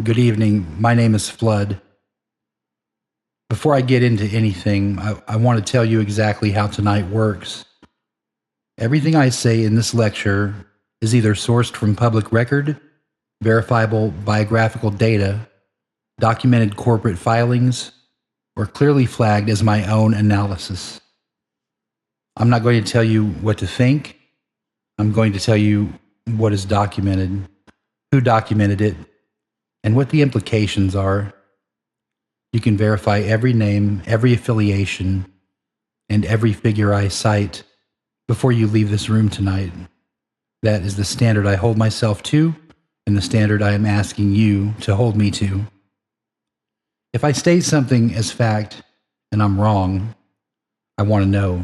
Good evening. My name is Flood. Before I get into anything, I want to tell you exactly how tonight works. Everything I say in this lecture is either sourced from public record, verifiable biographical data, documented corporate filings, or clearly flagged as my own analysis. I'm not going to tell you what to think. I'm going to tell you what is documented, who documented it, and what the implications are. You can verify every name, every affiliation, and every figure I cite before you leave this room tonight. That is the standard I hold myself to, and the standard I am asking you to hold me to. If I state something as fact and I'm wrong, I want to know.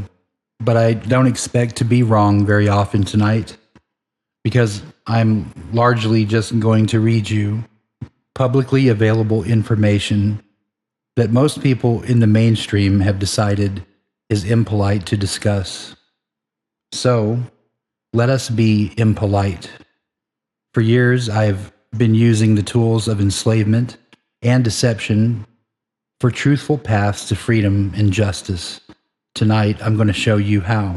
But I don't expect to be wrong very often tonight, because I'm largely just going to read you publicly available information that most people in the mainstream have decided is impolite to discuss. So, let us be impolite. For years, I've been using the tools of enslavement and deception for truthful paths to freedom and justice. Tonight, I'm going to show you how.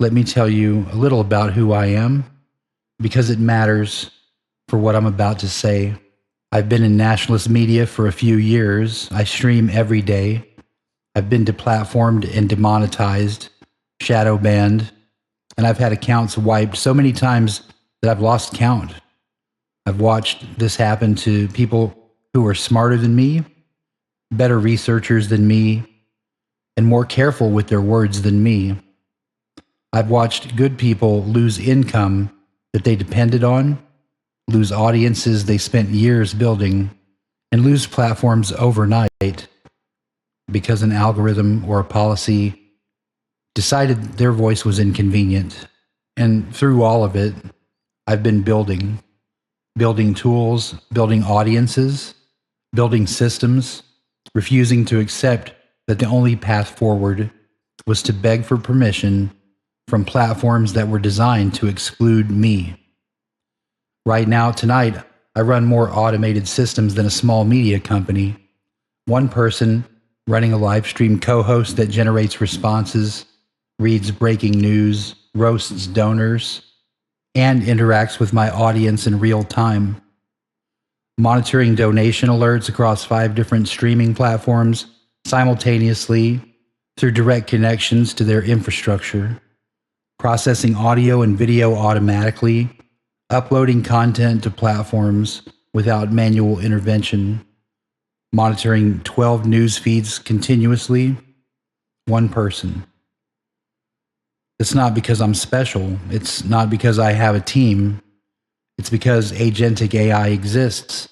Let me tell you a little about who I am, because it matters for what I'm about to say. I've been in nationalist media for a few years. I stream every day. I've been deplatformed and demonetized, shadow banned, and I've had accounts wiped so many times that I've lost count. I've watched this happen to people who are smarter than me, better researchers than me, and more careful with their words than me. I've watched good people lose income that they depended on, lose audiences they spent years building, and lose platforms overnight because an algorithm or a policy decided their voice was inconvenient. And through all of it, I've been building tools, building audiences, building systems, refusing to accept that the only path forward was to beg for permission from platforms that were designed to exclude me. Right now, tonight, I run more automated systems than a small media company. One person running a live stream co-host that generates responses, reads breaking news, roasts donors, and interacts with my audience in real time. Monitoring donation alerts across 5 different streaming platforms simultaneously through direct connections to their infrastructure. Processing audio and video automatically, uploading content to platforms without manual intervention, monitoring 12 news feeds continuously, one person. It's not because I'm special. It's not because I have a team. It's because agentic AI exists,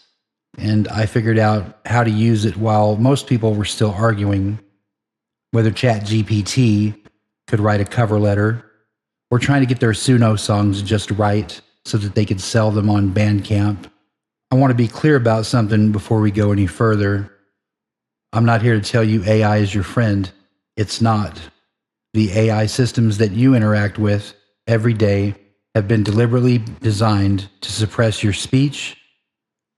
and I figured out how to use it while most people were still arguing whether ChatGPT could write a cover letter or trying to get their Suno songs just right so that they could sell them on Bandcamp. I want to be clear about something before we go any further. I'm not here to tell you AI is your friend. It's not. The AI systems that you interact with every day have been deliberately designed to suppress your speech,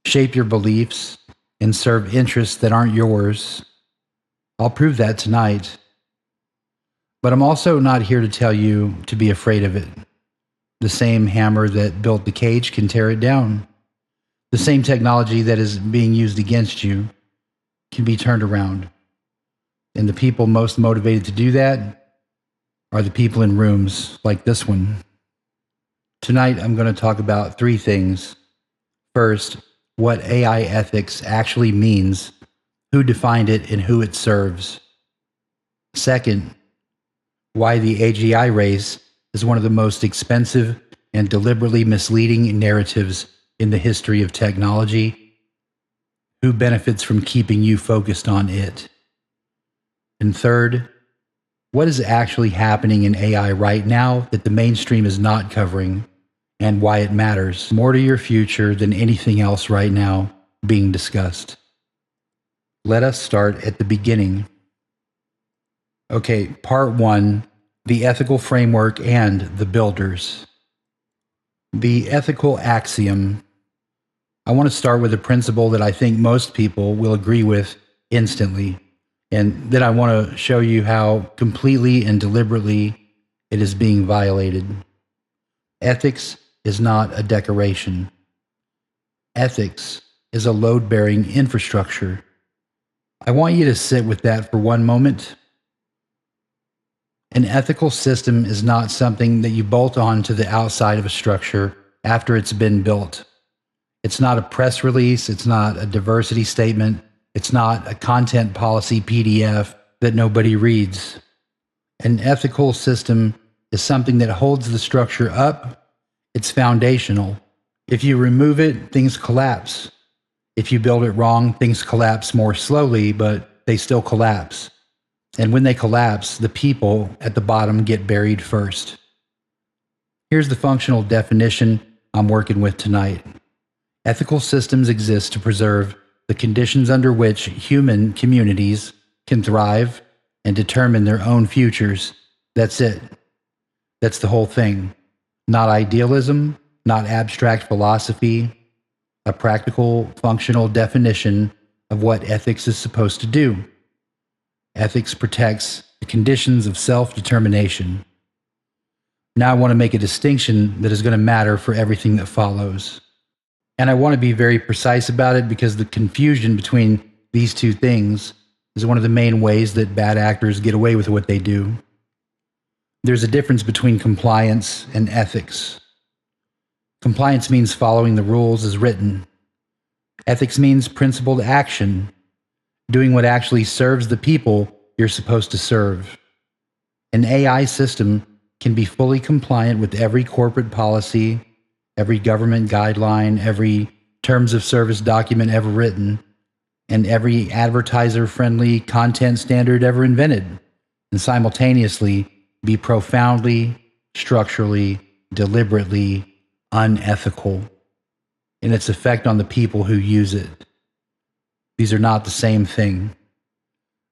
shape your beliefs, and serve interests that aren't yours. I'll prove that tonight. But I'm also not here to tell you to be afraid of it. The same hammer that built the cage can tear it down. The same technology that is being used against you can be turned around. And the people most motivated to do that are the people in rooms like this one. Tonight, I'm going to talk about 3 things. First, what AI ethics actually means, who defined it, and who it serves. Second, why the AGI race is one of the most expensive and deliberately misleading narratives in the history of technology. Who benefits from keeping you focused on it? And third, what is actually happening in AI right now that the mainstream is not covering, and why it matters more to your future than anything else right now being discussed. Let us start at the beginning. Okay, part 1, the ethical framework and the builders. The ethical axiom: I want to start with a principle that I think most people will agree with instantly, and then I want to show you how completely and deliberately it is being violated. Ethics is not a decoration. Ethics is a load-bearing infrastructure. I want you to sit with that for one moment. An ethical system is not something that you bolt on to the outside of a structure after it's been built. It's not a press release, it's not a diversity statement, it's not a content policy PDF that nobody reads. An ethical system is something that holds the structure up. It's foundational. If you remove it, things collapse. If you build it wrong, things collapse more slowly, but they still collapse. And when they collapse, the people at the bottom get buried first. Here's the functional definition I'm working with tonight. Ethical systems exist to preserve the conditions under which human communities can thrive and determine their own futures. That's it. That's the whole thing. Not idealism, not abstract philosophy, a practical, functional definition of what ethics is supposed to do. Ethics protects the conditions of self-determination. Now I want to make a distinction that is going to matter for everything that follows. And I want to be very precise about it because the confusion between these two things is one of the main ways that bad actors get away with what they do. There's a difference between compliance and ethics. Compliance means following the rules as written. Ethics means principled action, doing what actually serves the people you're supposed to serve. An AI system can be fully compliant with every corporate policy, every government guideline, every terms of service document ever written, and every advertiser-friendly content standard ever invented, and simultaneously be profoundly, structurally, deliberately unethical in its effect on the people who use it. These are not the same thing.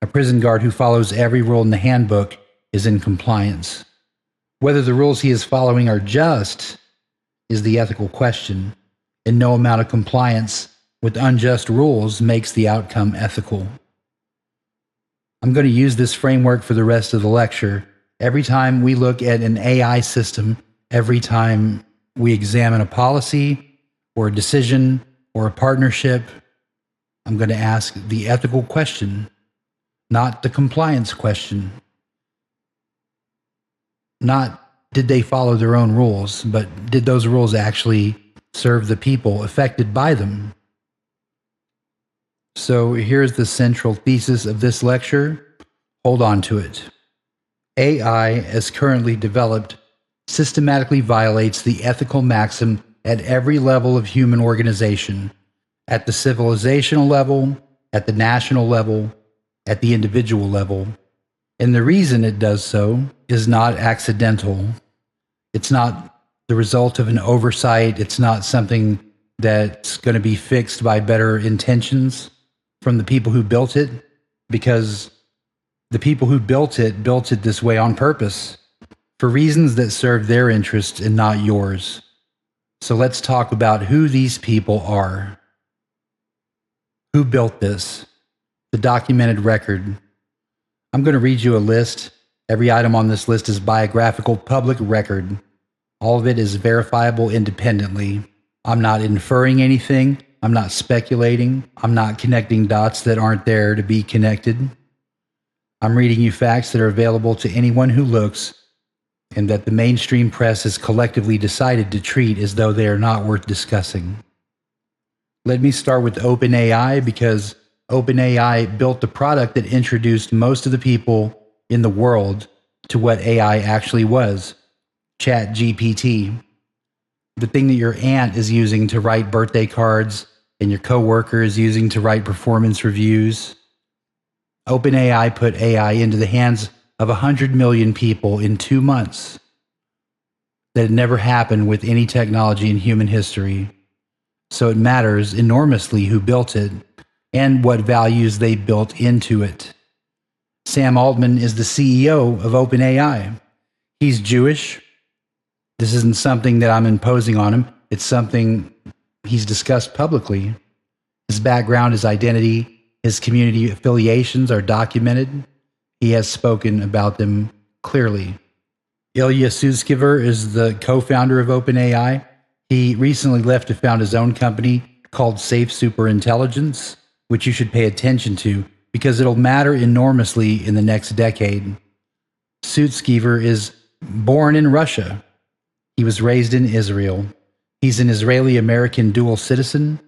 A prison guard who follows every rule in the handbook is in compliance. Whether the rules he is following are just is the ethical question, and no amount of compliance with unjust rules makes the outcome ethical. I'm going to use this framework for the rest of the lecture. Every time we look at an AI system, every time we examine a policy or a decision or a partnership, I'm going to ask the ethical question, not the compliance question. Not did they follow their own rules, but did those rules actually serve the people affected by them? So here's the central thesis of this lecture. Hold on to it. AI, as currently developed, systematically violates the ethical maxim at every level of human organization, at the civilizational level, at the national level, at the individual level. And the reason it does so is not accidental. It's not the result of an oversight. It's not something that's going to be fixed by better intentions from the people who built it, because the people who built it this way on purpose for reasons that serve their interests and not yours. So let's talk about who these people are. Who built this? The documented record. I'm going to read you a list. Every item on this list is biographical public record. All of it is verifiable independently. I'm not inferring anything. I'm not speculating. I'm not connecting dots that aren't there to be connected. I'm reading you facts that are available to anyone who looks, and that the mainstream press has collectively decided to treat as though they are not worth discussing. Let me start with OpenAI, because OpenAI built the product that introduced most of the people in the world to what AI actually was, ChatGPT. The thing that your aunt is using to write birthday cards and your coworker is using to write performance reviews. OpenAI put AI into the hands of 100 million people in 2 months. That had never happened with any technology in human history. So it matters enormously who built it and what values they built into it. Sam Altman is the CEO of OpenAI. He's Jewish. This isn't something that I'm imposing on him. It's something he's discussed publicly. His background, his identity, his community affiliations are documented. He has spoken about them clearly. Ilya Sutskever is the co-founder of OpenAI. He recently left to found his own company called Safe Superintelligence, which you should pay attention to because it'll matter enormously in the next decade. Sutskever is born in Russia. He was raised in Israel. He's an Israeli-American dual citizen.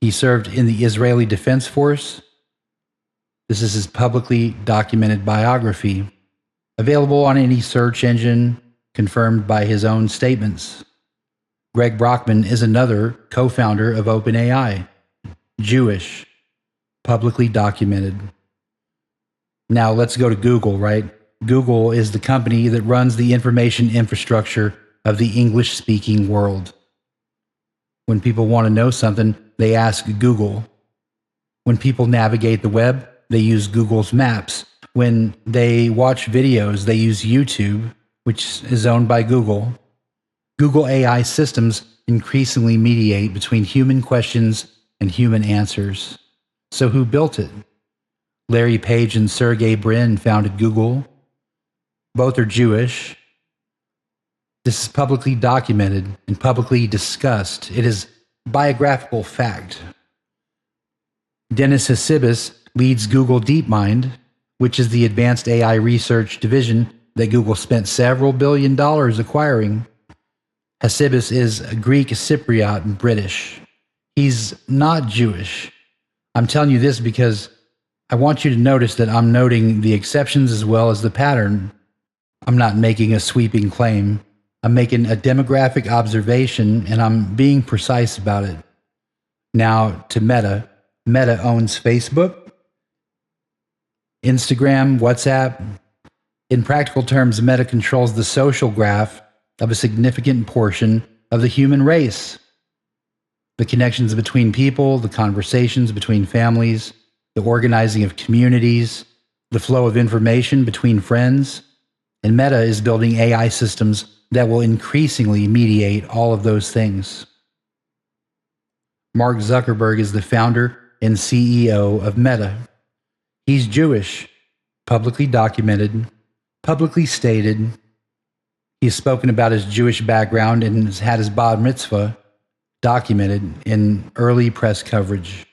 He served in the Israeli Defense Force. This is his publicly documented biography, available on any search engine, confirmed by his own statements. Greg Brockman is another co-founder of OpenAI, Jewish, publicly documented. Now let's go to Google, right? Google is the company that runs the information infrastructure of the English-speaking world. When people want to know something, they ask Google. When people navigate the web, they use Google's Maps. When they watch videos, they use YouTube, which is owned by Google. Google AI systems increasingly mediate between human questions and human answers. So who built it? Larry Page and Sergey Brin founded Google. Both are Jewish. This is publicly documented and publicly discussed. It is biographical fact. Dennis Hassibis leads Google DeepMind, which is the advanced AI research division that Google spent several $billion acquiring. Hassibis is Greek Cypriot and British. He's not Jewish. I'm telling you this because I want you to notice that I'm noting the exceptions as well as the pattern. I'm not making a sweeping claim. I'm making a demographic observation and I'm being precise about it. Now to Meta. Meta owns Facebook, Instagram, WhatsApp. In practical terms, Meta controls the social graph of a significant portion of the human race. The connections between people, the conversations between families, the organizing of communities, the flow of information between friends. And Meta is building AI systems that will increasingly mediate all of those things. Mark Zuckerberg is the founder and CEO of Meta. He's Jewish, publicly documented, publicly stated. He's spoken about his Jewish background and has had his bar mitzvah documented in early press coverage.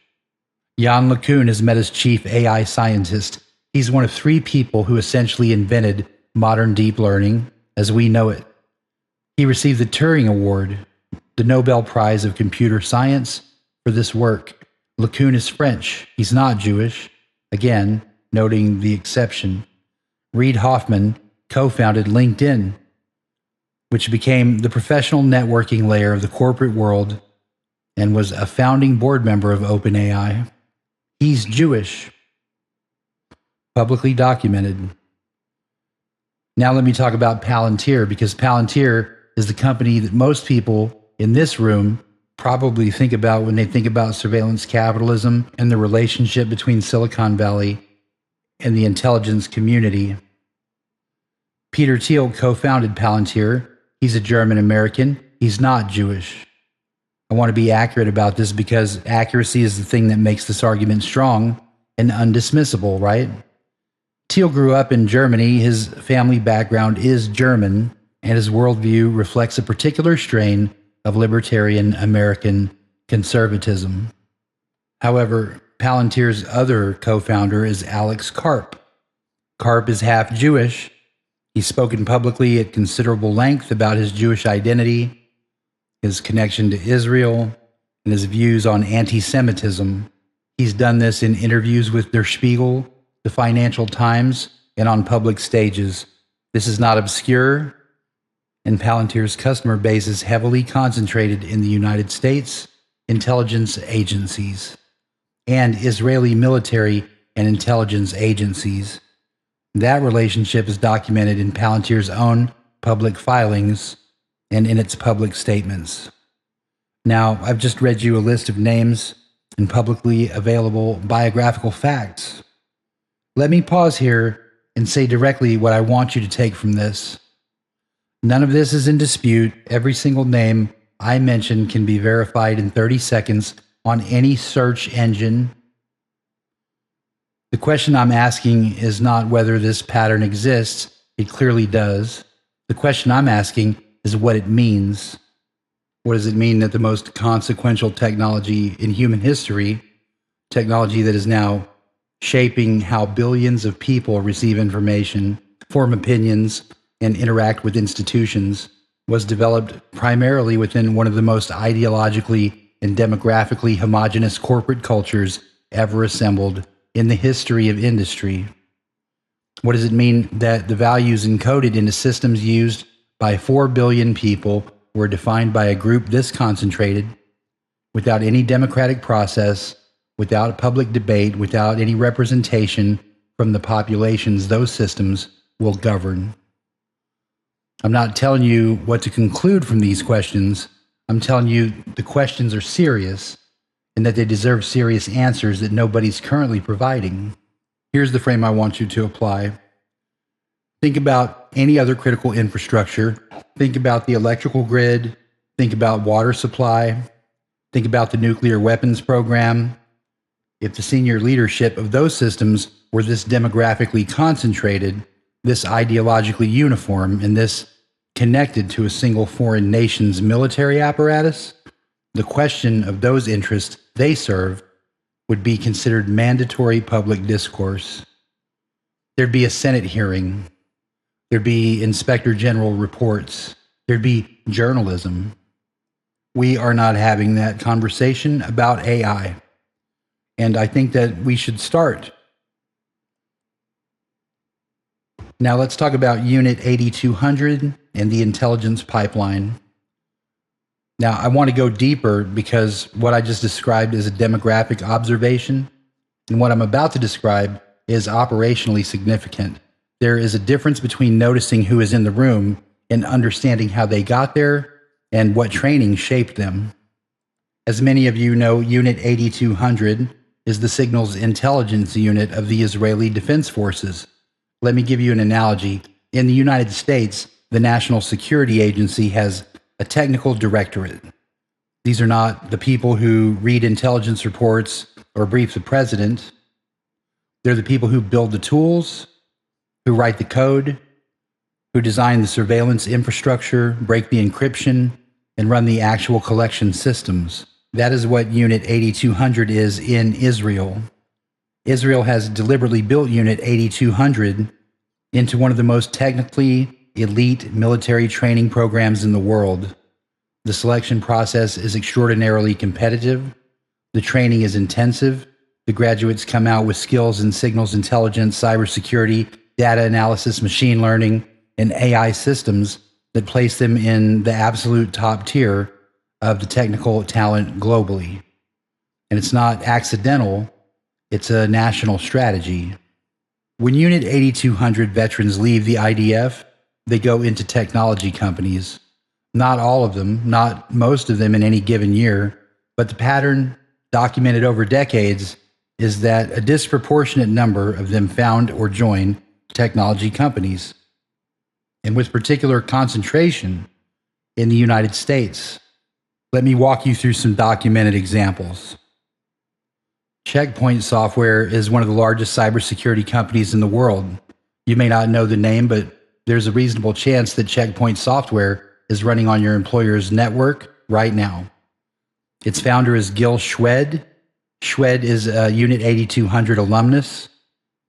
Jan LeCun is Meta's chief AI scientist. He's one of 3 people who essentially invented modern deep learning as we know it. He received the Turing Award, the Nobel Prize of Computer Science, for this work. LeCun is French. He's not Jewish. Again, noting the exception. Reid Hoffman co-founded LinkedIn, which became the professional networking layer of the corporate world and was a founding board member of OpenAI. He's Jewish, publicly documented. Now let me talk about Palantir, because Palantir is the company that most people in this room probably think about when they think about surveillance capitalism and the relationship between Silicon Valley and the intelligence community. Peter Thiel co-founded Palantir. He's a German American. He's not Jewish. I want to be accurate about this because accuracy is the thing that makes this argument strong and undismissible, right? Thiel grew up in Germany. His family background is German, and his worldview reflects a particular strain of libertarian American conservatism. However, Palantir's other co-founder is Alex Karp. Karp is half Jewish. He's spoken publicly at considerable length about his Jewish identity, his connection to Israel, and his views on anti-Semitism. He's done this in interviews with Der Spiegel, the Financial Times, and on public stages. This is not obscure, and Palantir's customer base is heavily concentrated in the United States, intelligence agencies, and Israeli military and intelligence agencies. That relationship is documented in Palantir's own public filings and in its public statements. Now, I've just read you a list of names and publicly available biographical facts. Let me pause here and say directly what I want you to take from this. None of this is in dispute. Every single name I mention can be verified in 30 seconds on any search engine. The question I'm asking is not whether this pattern exists. It clearly does. The question I'm asking is what it means. What does it mean that the most consequential technology in human history, technology that is now shaping how billions of people receive information, form opinions, and interact with institutions, was developed primarily within one of the most ideologically and demographically homogenous corporate cultures ever assembled in the history of industry? What does it mean that the values encoded into systems used by 4 billion people were defined by a group this concentrated, without any democratic process, without public debate, without any representation from the populations those systems will govern? I'm not telling you what to conclude from these questions. I'm telling you the questions are serious and that they deserve serious answers that nobody's currently providing. Here's the frame I want you to apply. Think about any other critical infrastructure. Think about the electrical grid. Think about water supply. Think about the nuclear weapons program. If the senior leadership of those systems were this demographically concentrated, this ideologically uniform, and this connected to a single foreign nation's military apparatus, the question of those interests they serve would be considered mandatory public discourse. There'd be a Senate hearing. There'd be Inspector General reports. There'd be journalism. We are not having that conversation about AI. And I think that we should start. Now let's talk about Unit 8200 and the intelligence pipeline. Now, I want to go deeper because what I just described is a demographic observation, and what I'm about to describe is operationally significant. There is a difference between noticing who is in the room and understanding how they got there and what training shaped them. As many of you know, Unit 8200 is the signals intelligence unit of the Israeli Defense Forces. Let me give you an analogy. In the United States, the National Security Agency has a technical directorate. These are not the people who read intelligence reports or brief the president. They're the people who build the tools, who write the code, who design the surveillance infrastructure, break the encryption, and run the actual collection systems. That is what Unit 8200 is in Israel. Israel has deliberately built Unit 8200 into one of the most technically elite military training programs in the world. The selection process is extraordinarily competitive. The training is intensive. The graduates come out with skills in signals intelligence, cybersecurity, data analysis, machine learning, and AI systems that place them in the absolute top tier of the technical talent globally. And it's not accidental, it's a national strategy. When Unit 8200 veterans leave the IDF, they go into technology companies. Not all of them, not most of them in any given year, but the pattern documented over decades is that a disproportionate number of them found or joined technology companies, and with particular concentration in the United States. Let me walk you through some documented examples. Checkpoint Software is one of the largest cybersecurity companies in the world. You may not know the name, but there's a reasonable chance that Checkpoint Software is running on your employer's network right now. Its founder is Gil Shwed. Shwed is a Unit 8200 alumnus.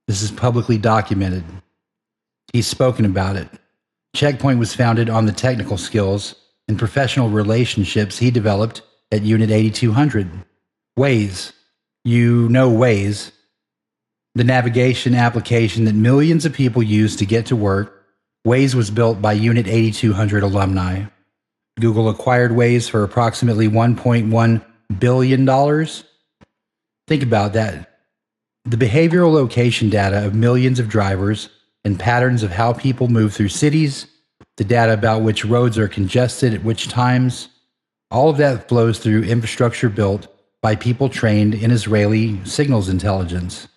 This is publicly documented. He's spoken about it. Checkpoint was founded on the technical skills and professional relationships he developed at Unit 8200. Waze. You know Waze, the navigation application that millions of people use to get to work. Waze was built by Unit 8200 alumni. Google acquired Waze for approximately $1.1 billion. Think about that. The behavioral location data of millions of drivers and patterns of how people move through cities, the data about which roads are congested at which times, all of that flows through infrastructure built by people trained in Israeli signals intelligence.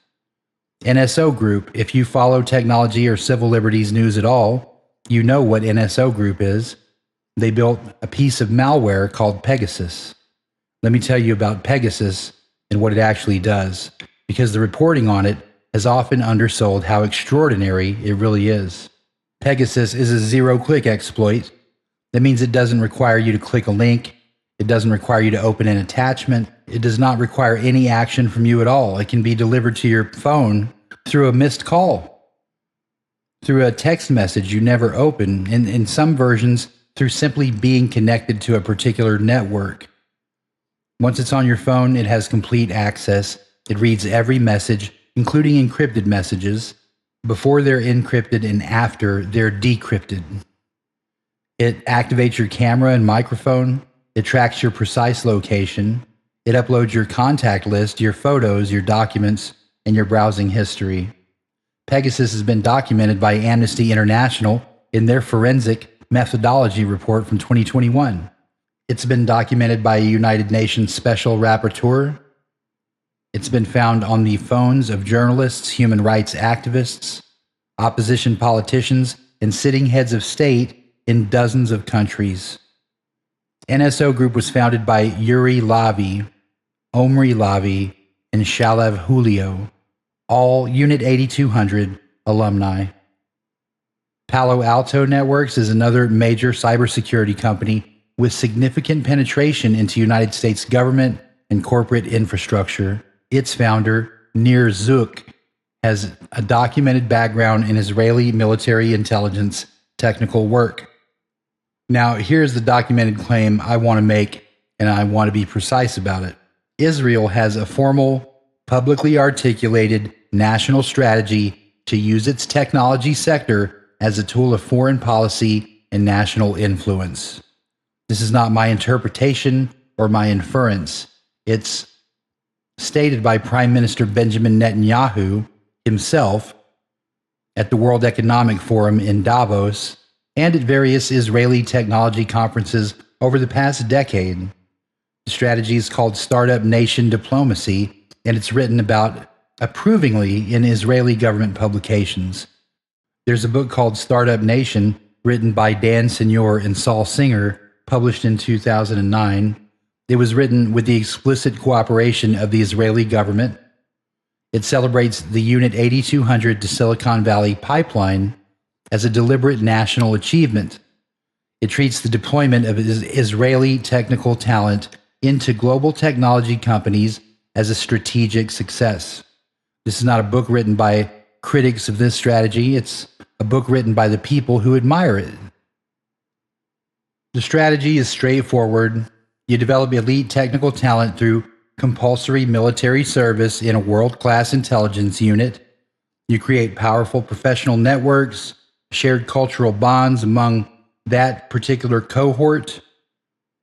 NSO Group, if you follow technology or civil liberties news at all, you know what NSO Group is. They built a piece of malware called Pegasus. Let me tell you about Pegasus and what it actually does, because the reporting on it has often undersold how extraordinary it really is. Pegasus is a zero-click exploit. That means it doesn't require you to click a link. It doesn't require you to open an attachment. It does not require any action from you at all. It can be delivered to your phone through a missed call, through a text message you never open, and in some versions, through simply being connected to a particular network. Once it's on your phone, it has complete access. It reads every message, including encrypted messages, before they're encrypted and after they're decrypted. It activates your camera and microphone. It tracks your precise location. It uploads your contact list, your photos, your documents, and your browsing history. Pegasus has been documented by Amnesty International in their forensic methodology report from 2021. It's been documented by a United Nations Special Rapporteur. It's been found on the phones of journalists, human rights activists, opposition politicians, and sitting heads of state in dozens of countries. NSO Group was founded by Yuri Lavi, Omri Lavi, and Shalev Julio, all Unit 8200 alumni. Palo Alto Networks is another major cybersecurity company with significant penetration into United States government and corporate infrastructure. Its founder, Nir Zuk, has a documented background in Israeli military intelligence technical work. Now, here's the documented claim I want to make, and I want to be precise about it. Israel has a formal, publicly articulated national strategy to use its technology sector as a tool of foreign policy and national influence. This is not my interpretation or my inference. It's stated by Prime Minister Benjamin Netanyahu himself at the World Economic Forum in Davos and at various Israeli technology conferences over the past decade. The strategy is called Startup Nation Diplomacy, and it's written about approvingly in Israeli government publications. There's a book called Startup Nation, written by Dan Senor and Saul Singer, published in 2009. It was written with the explicit cooperation of the Israeli government. It celebrates the Unit 8200 to Silicon Valley pipeline as a deliberate national achievement. It treats the deployment of Israeli technical talent into global technology companies as a strategic success. This is not a book written by critics of this strategy. It's a book written by the people who admire it. The strategy is straightforward. You develop elite technical talent through compulsory military service in a world-class intelligence unit. You create powerful professional networks, shared cultural bonds among that particular cohort.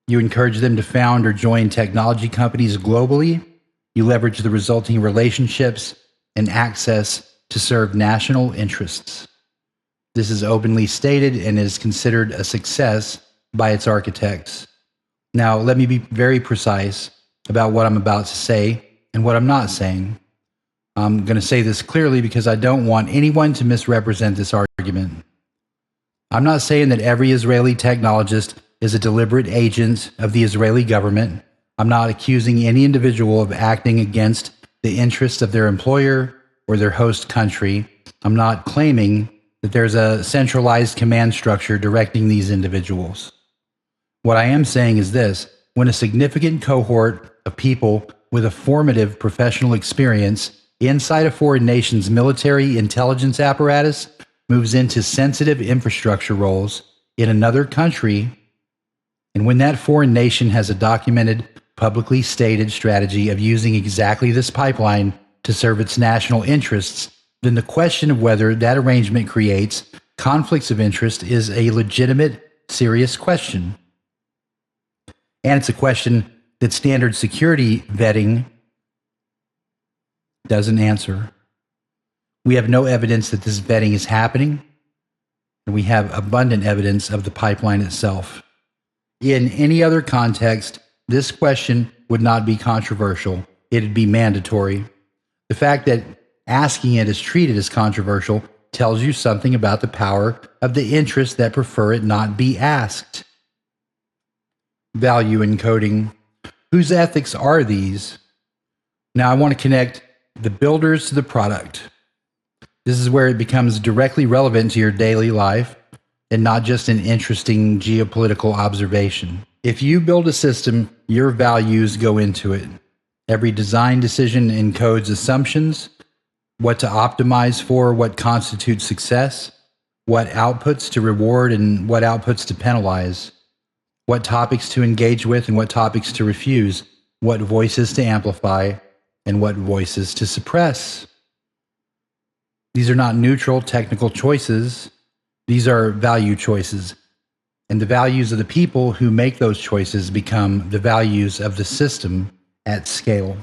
You encourage them to found or join technology companies globally. You leverage the resulting relationships and access to serve national interests. This is openly stated and is considered a success by its architects. Now, let me be very precise about what I'm about to say and what I'm not saying. I'm going to say this clearly because I don't want anyone to misrepresent this argument. I'm not saying that every Israeli technologist is a deliberate agent of the Israeli government. I'm not accusing any individual of acting against the interests of their employer or their host country. I'm not claiming that there's a centralized command structure directing these individuals. What I am saying is this: when a significant cohort of people with a formative professional experience inside a foreign nation's military intelligence apparatus moves into sensitive infrastructure roles in another country, and when that foreign nation has a documented, publicly stated strategy of using exactly this pipeline to serve its national interests, then the question of whether that arrangement creates conflicts of interest is a legitimate, serious question. And it's a question that standard security vetting doesn't answer. We have no evidence that this vetting is happening, and we have abundant evidence of the pipeline itself. In any other context, this question would not be controversial. It'd be mandatory. The fact that asking it is treated as controversial tells you something about the power of the interests that prefer it not be asked. value encoding. Whose ethics are these? Now I want to connect the builders to the product. This is where it becomes directly relevant to your daily life and not just an interesting geopolitical observation. If you build a system, your values go into it. Every design decision encodes assumptions, what to optimize for, what constitutes success, what outputs to reward and what outputs to penalize, what topics to engage with and what topics to refuse, what voices to amplify and what voices to suppress. These are not neutral technical choices. These are value choices. And the values of the people who make those choices become the values of the system at scale.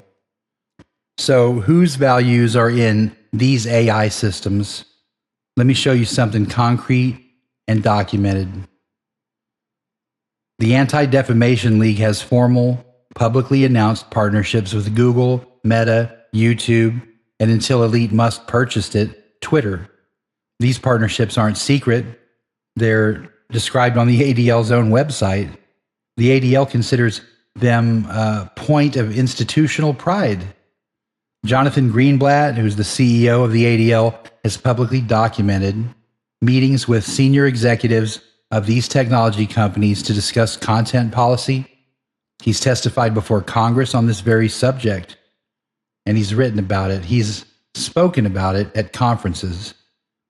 So whose values are in these AI systems? Let me show you something concrete and documented. The Anti-Defamation League has formal, publicly announced partnerships with Google, Meta, YouTube, and until Elite Musk purchased it, Twitter. These partnerships aren't secret. They're described on the ADL's own website. The ADL considers them a point of institutional pride. Jonathan Greenblatt, who's the CEO of the ADL, has publicly documented meetings with senior executives of these technology companies to discuss content policy. He's testified before Congress on this very subject, and he's written about it. He's spoken about it at conferences.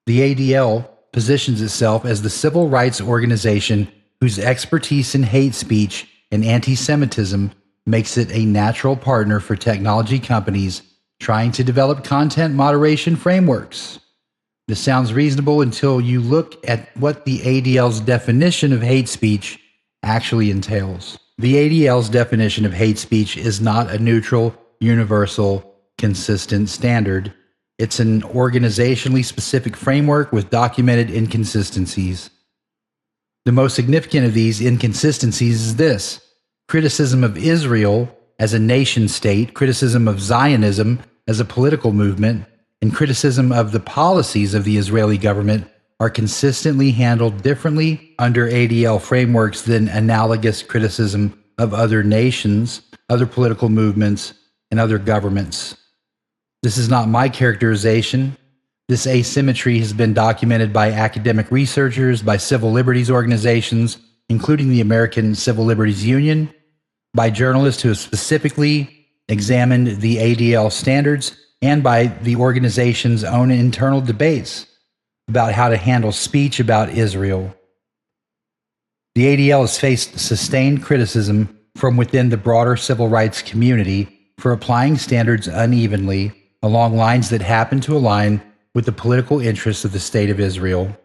The ADL positions itself as the civil rights organization whose expertise in hate speech and anti-Semitism makes it a natural partner for technology companies trying to develop content moderation frameworks. This sounds reasonable until you look at what the ADL's definition of hate speech actually entails. The ADL's definition of hate speech is not a neutral, universal, consistent standard. It's an organizationally specific framework with documented inconsistencies. The most significant of these inconsistencies is this: criticism of Israel as a nation state, criticism of Zionism as a political movement, and criticism of the policies of the Israeli government are consistently handled differently under ADL frameworks than analogous criticism of other nations, other political movements, and other governments. This is not my characterization. This asymmetry has been documented by academic researchers, by civil liberties organizations, including the American Civil Liberties Union, by journalists who have specifically examined the ADL standards, and by the organization's own internal debates about how to handle speech about Israel. The ADL has faced sustained criticism from within the broader civil rights community for applying standards unevenly along lines that happen to align with the political interests of the State of Israel.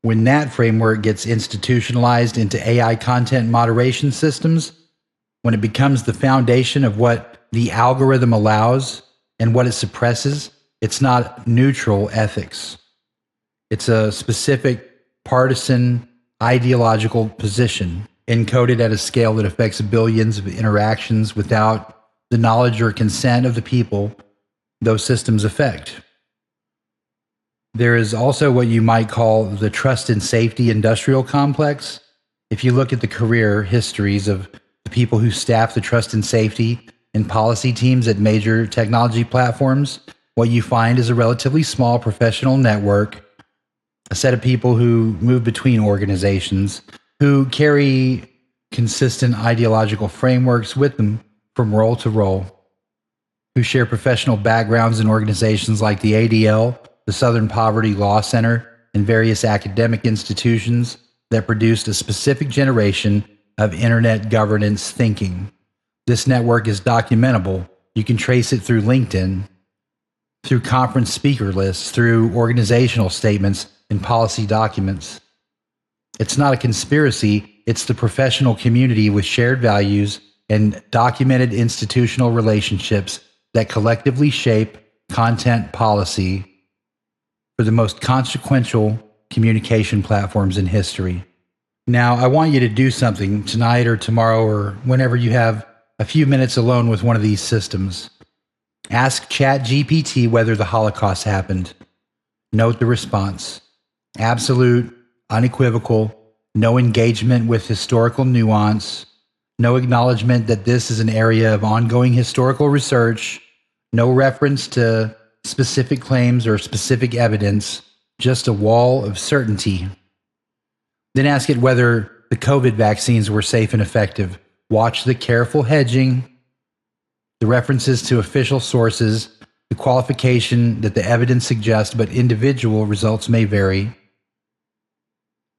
When that framework gets institutionalized into AI content moderation systems, when it becomes the foundation of what the algorithm allows and what it suppresses, it's not neutral ethics. It's a specific partisan ideological position encoded at a scale that affects billions of interactions without the knowledge or consent of the people those systems affect. There is also what you might call the trust and safety industrial complex. If you look at the career histories of the people who staff the trust and safety and policy teams at major technology platforms, what you find is a relatively small professional network, a set of people who move between organizations, who carry consistent ideological frameworks with them from role to role, who share professional backgrounds in organizations like the ADL, the Southern Poverty Law Center, and various academic institutions that produced a specific generation of internet governance thinking. This network is documentable. You can trace it through LinkedIn, through conference speaker lists, through organizational statements and policy documents. It's not a conspiracy. It's the professional community with shared values and documented institutional relationships that collectively shape content policy for the most consequential communication platforms in history. Now, I want you to do something tonight or tomorrow or whenever you have a few minutes alone with one of these systems. Ask ChatGPT whether the Holocaust happened. Note the response. Absolute, unequivocal, no engagement with historical nuance, No acknowledgement that this is an area of ongoing historical research, no reference to specific claims or specific evidence, just a wall of certainty. Then ask it whether the COVID vaccines were safe and effective. Watch the careful hedging, the references to official sources, the qualification that the evidence suggests, but individual results may vary.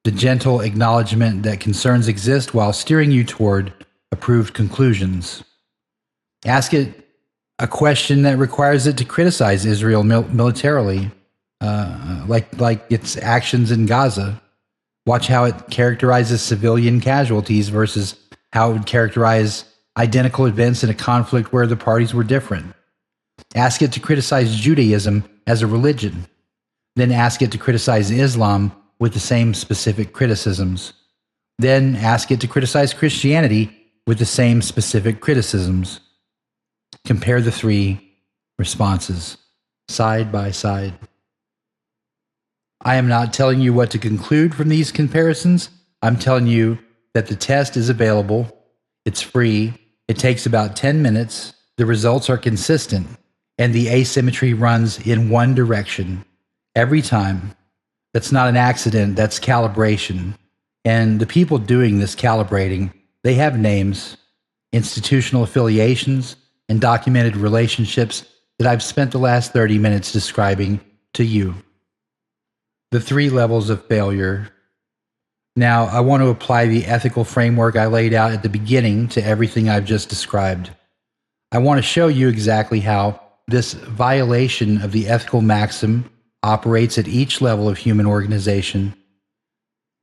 The gentle acknowledgement that concerns exist while steering you toward approved conclusions. Ask it a question that requires it to criticize Israel militarily, like its actions in Gaza. Watch how it characterizes civilian casualties versus how it would characterize identical events in a conflict where the parties were different. Ask it to criticize Judaism as a religion. Then ask it to criticize Islam with the same specific criticisms. Then ask it to criticize Christianity with the same specific criticisms. Compare the three responses, side by side. I am not telling you what to conclude from these comparisons. I'm telling you that the test is available. It's free. It takes about 10 minutes. The results are consistent, and the asymmetry runs in one direction every time. That's not an accident. That's calibration. And the people doing this calibrating, they have names, institutional affiliations, and documented relationships that I've spent the last 30 minutes describing to you. The three levels of failure. Now, I want to apply the ethical framework I laid out at the beginning to everything I've just described. I want to show you exactly how this violation of the ethical maxim operates at each level of human organization.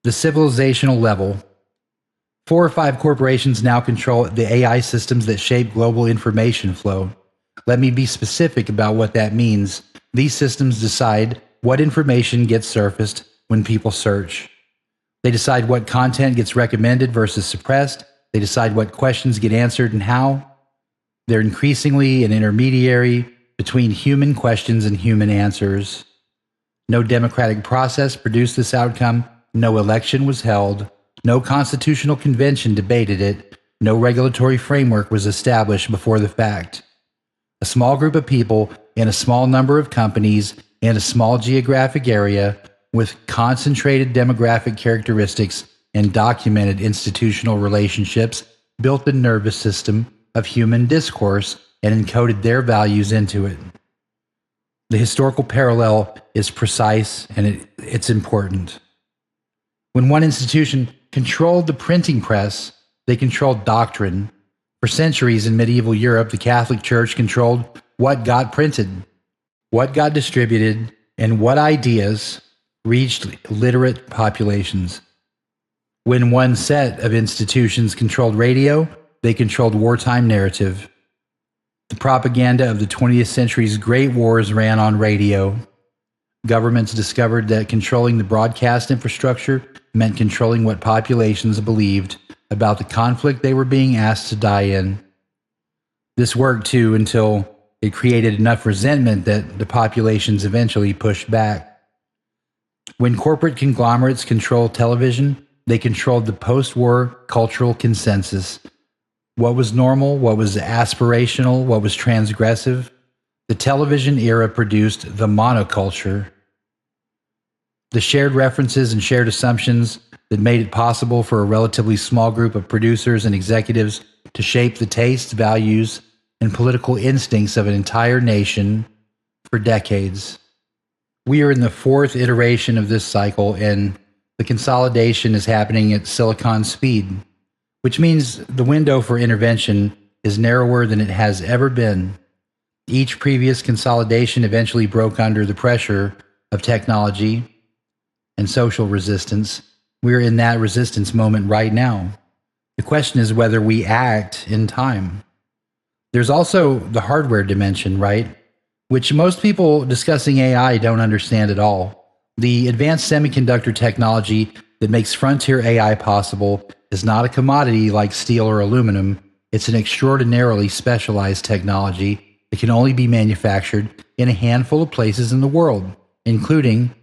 The civilizational level. 4 or 5 corporations now control the AI systems that shape global information flow. Let me be specific about what that means. These systems decide what information gets surfaced when people search. They decide what content gets recommended versus suppressed. They decide what questions get answered and how. They're increasingly an intermediary between human questions and human answers. No democratic process produced this outcome. No election was held. No constitutional convention debated it. No regulatory framework was established before the fact. A small group of people in a small number of companies in a small geographic area with concentrated demographic characteristics and documented institutional relationships built the nervous system of human discourse and encoded their values into it. The historical parallel is precise and it's important. When one institution controlled the printing press, they controlled doctrine. For centuries in medieval Europe, the Catholic Church controlled what got printed, what got distributed, and what ideas reached literate populations. When one set of institutions controlled radio, they controlled wartime narrative. The propaganda of the 20th century's great wars ran on radio. Governments discovered that controlling the broadcast infrastructure meant controlling what populations believed about the conflict they were being asked to die in. This worked too until it created enough resentment that the populations eventually pushed back. When corporate conglomerates controlled television, they controlled the post-war cultural consensus. What was normal, what was aspirational, what was transgressive. The television era produced the monoculture. The shared references and shared assumptions that made it possible for a relatively small group of producers and executives to shape the tastes, values, and political instincts of an entire nation for decades. We are in the 4th iteration of this cycle, and the consolidation is happening at silicon speed, which means the window for intervention is narrower than it has ever been. Each previous consolidation eventually broke under the pressure of technology and social resistance. We're in that resistance moment right now. The question is whether we act in time. There's also the hardware dimension, right? Which most people discussing AI don't understand at all. The advanced semiconductor technology that makes frontier AI possible is not a commodity like steel or aluminum. It's an extraordinarily specialized technology that can only be manufactured in a handful of places in the world, including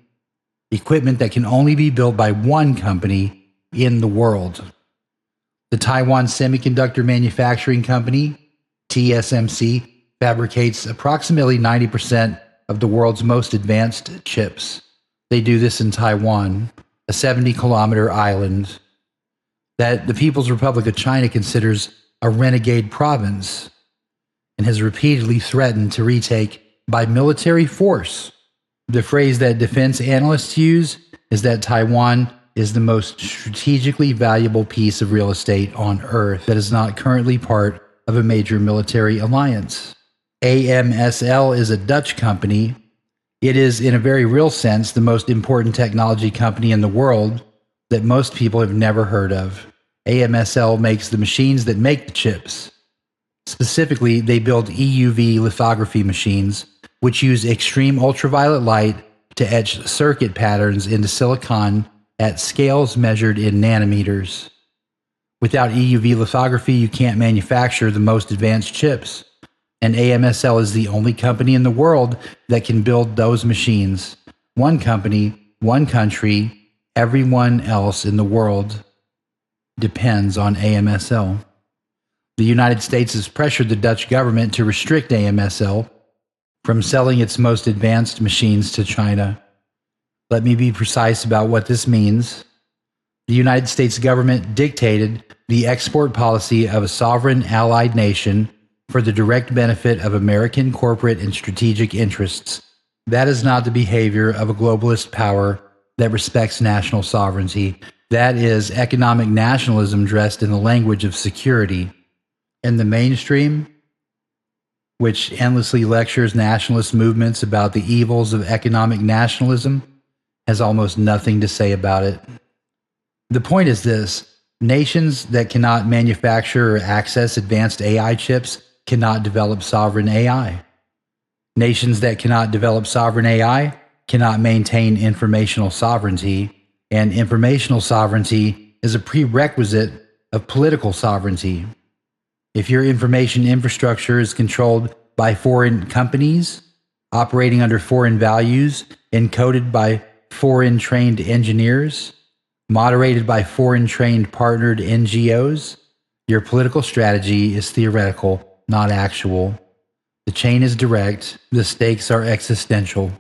equipment that can only be built by one company in the world. The Taiwan Semiconductor Manufacturing Company, TSMC, fabricates approximately 90% of the world's most advanced chips. They do this in Taiwan, a 70-kilometer island that the People's Republic of China considers a renegade province and has repeatedly threatened to retake by military force. The phrase that defense analysts use is that Taiwan is the most strategically valuable piece of real estate on Earth that is not currently part of a major military alliance. AMSL is a Dutch company. It is, in a very real sense, the most important technology company in the world that most people have never heard of. AMSL makes the machines that make the chips. Specifically, they build EUV lithography machines, which use extreme ultraviolet light to etch circuit patterns into silicon at scales measured in nanometers. Without EUV lithography, you can't manufacture the most advanced chips. And AMSL is the only company in the world that can build those machines. One company, one country, everyone else in the world depends on AMSL. The United States has pressured the Dutch government to restrict AMSL from selling its most advanced machines to China. Let me be precise about what this means. The United States government dictated the export policy of a sovereign allied nation for the direct benefit of American corporate and strategic interests. That is not the behavior of a globalist power that respects national sovereignty. That is economic nationalism dressed in the language of security. And the mainstream, which endlessly lectures nationalist movements about the evils of economic nationalism, has almost nothing to say about it. The point is this: nations that cannot manufacture or access advanced AI chips cannot develop sovereign AI. Nations that cannot develop sovereign AI cannot maintain informational sovereignty, and informational sovereignty is a prerequisite of political sovereignty. If your information infrastructure is controlled by foreign companies, operating under foreign values, encoded by foreign-trained engineers, moderated by foreign-trained partnered NGOs, your political strategy is theoretical, not actual. The chain is direct, the stakes are existential.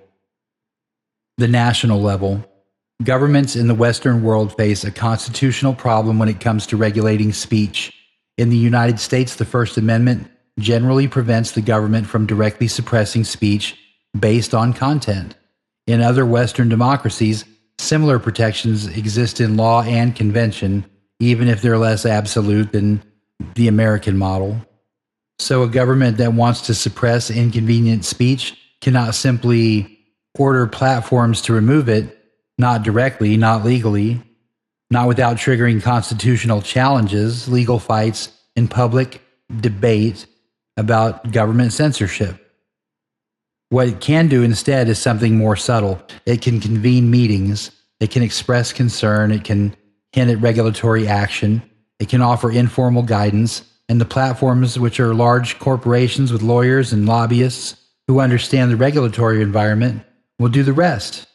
The national level. Governments in the Western world face a constitutional problem when it comes to regulating speech. In the United States, the First Amendment generally prevents the government from directly suppressing speech based on content. In other Western democracies, similar protections exist in law and convention, even if they're less absolute than the American model. So a government that wants to suppress inconvenient speech cannot simply order platforms to remove it, not directly, not legally, not without triggering constitutional challenges, legal fights, and public debate about government censorship. What it can do instead is something more subtle. It can convene meetings, it can express concern, it can hint at regulatory action, it can offer informal guidance, and the platforms, which are large corporations with lawyers and lobbyists who understand the regulatory environment, will do the rest.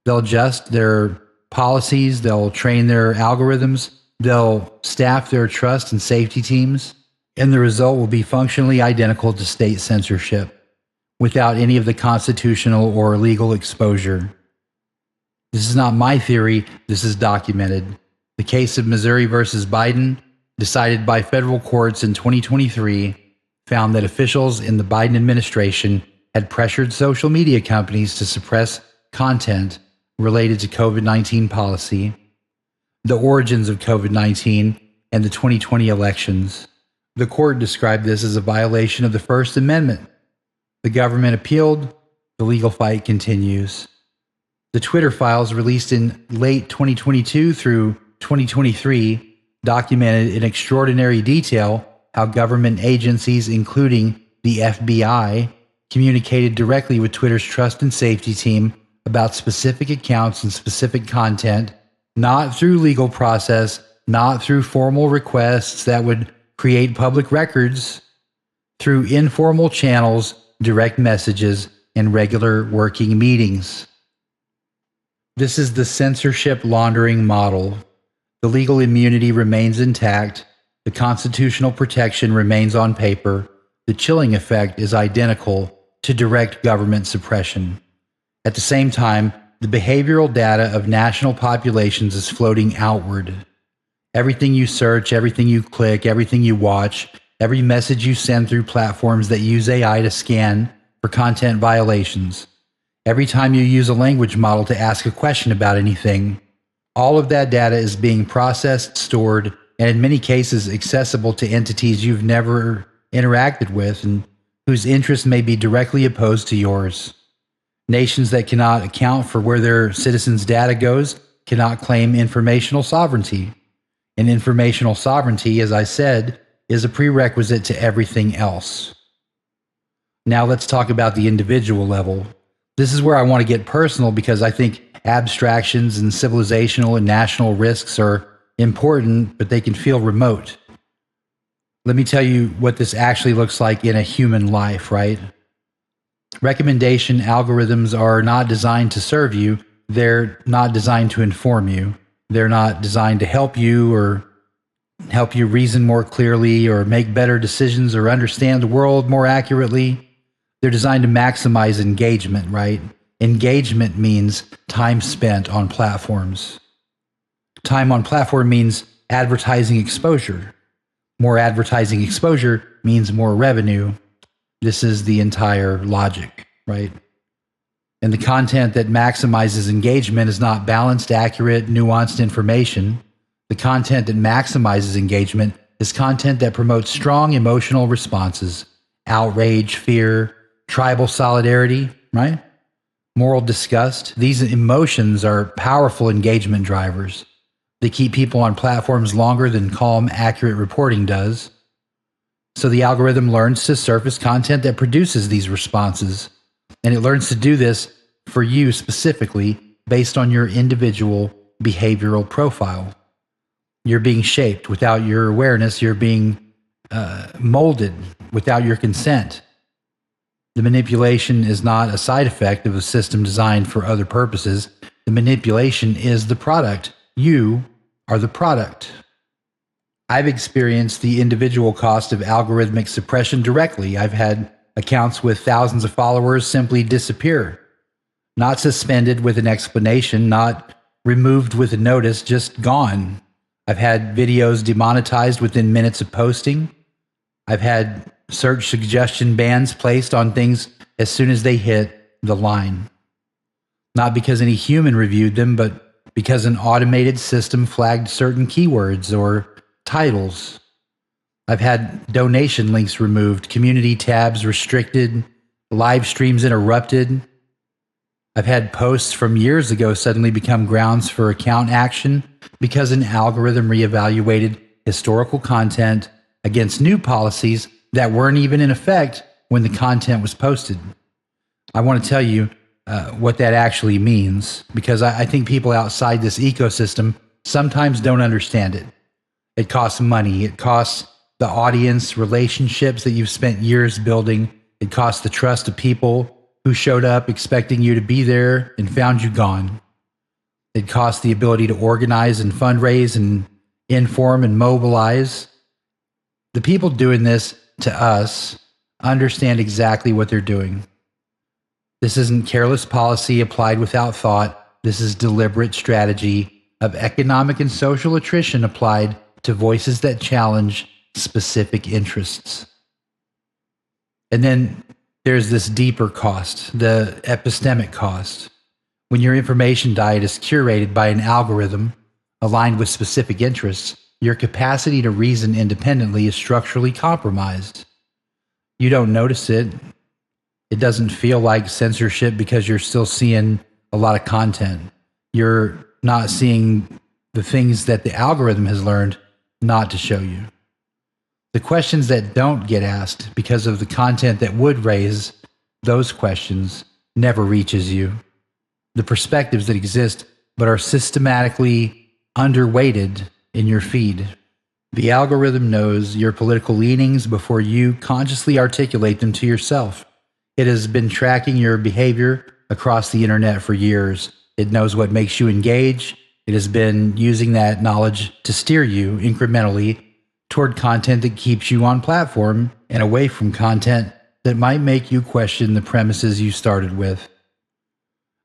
They'll adjust their policies, they'll train their algorithms, they'll staff their trust and safety teams, and the result will be functionally identical to state censorship, without any of the constitutional or legal exposure. This is not my theory, this is documented. The case of Missouri versus Biden, decided by federal courts in 2023, found that officials in the Biden administration had pressured social media companies to suppress content related to COVID-19 policy, the origins of COVID-19, and the 2020 elections. The court described this as a violation of the First Amendment. The government appealed, the legal fight continues. The Twitter files released in late 2022 through 2023 documented in extraordinary detail how government agencies, including the FBI, communicated directly with Twitter's trust and safety team about specific accounts and specific content, not through legal process, not through formal requests that would create public records, through informal channels, direct messages, and regular working meetings. This is the censorship laundering model. The legal immunity remains intact. The constitutional protection remains on paper. The chilling effect is identical to direct government suppression. At the same time, the behavioral data of national populations is floating outward. Everything you search, everything you click, everything you watch, every message you send through platforms that use AI to scan for content violations, every time you use a language model to ask a question about anything, all of that data is being processed, stored, and in many cases accessible to entities you've never interacted with and whose interests may be directly opposed to yours. Nations that cannot account for where their citizens' data goes cannot claim informational sovereignty. And informational sovereignty, as I said, is a prerequisite to everything else. Now let's talk about the individual level. This is where I want to get personal because I think abstractions and civilizational and national risks are important, but they can feel remote. Let me tell you what this actually looks like in a human life, right? Recommendation algorithms are not designed to serve you. They're not designed to inform you. They're not designed to help you or help you reason more clearly or make better decisions or understand the world more accurately. They're designed to maximize engagement, right? Engagement means time spent on platforms. Time on platform means advertising exposure. More advertising exposure means more revenue. This is the entire logic, right? And the content that maximizes engagement is not balanced, accurate, nuanced information. The content that maximizes engagement is content that promotes strong emotional responses, outrage, fear, tribal solidarity, right? Moral disgust. These emotions are powerful engagement drivers. They keep people on platforms longer than calm, accurate reporting does. So the algorithm learns to surface content that produces these responses. And it learns to do this for you specifically based on your individual behavioral profile. You're being shaped without your awareness. You're being molded without your consent. The manipulation is not a side effect of a system designed for other purposes. The manipulation is the product. You are the product. I've experienced the individual cost of algorithmic suppression directly. I've had accounts with thousands of followers simply disappear. Not suspended with an explanation, not removed with a notice, just gone. I've had videos demonetized within minutes of posting. I've had search suggestion bans placed on things as soon as they hit the line. Not because any human reviewed them, but because an automated system flagged certain keywords or titles. I've had donation links removed, community tabs restricted, live streams interrupted. I've had posts from years ago suddenly become grounds for account action because an algorithm reevaluated historical content against new policies that weren't even in effect when the content was posted. I want to tell you what that actually means because I think people outside this ecosystem sometimes don't understand it. It costs money. It costs the audience relationships that you've spent years building. It costs the trust of people who showed up expecting you to be there and found you gone. It costs the ability to organize and fundraise and inform and mobilize. The people doing this to us understand exactly what they're doing. This isn't careless policy applied without thought. This is deliberate strategy of economic and social attrition applied to voices that challenge specific interests. And then there's this deeper cost, the epistemic cost. When your information diet is curated by an algorithm aligned with specific interests, your capacity to reason independently is structurally compromised. You don't notice it. It doesn't feel like censorship because you're still seeing a lot of content. You're not seeing the things that the algorithm has learned not to show you. The questions that don't get asked because of the content that would raise those questions never reaches you. The perspectives that exist but are systematically underweighted in your feed. The algorithm knows your political leanings before you consciously articulate them to yourself. It has been tracking your behavior across the internet for years. It knows what makes you engage. It has been using that knowledge to steer you incrementally toward content that keeps you on platform and away from content that might make you question the premises you started with.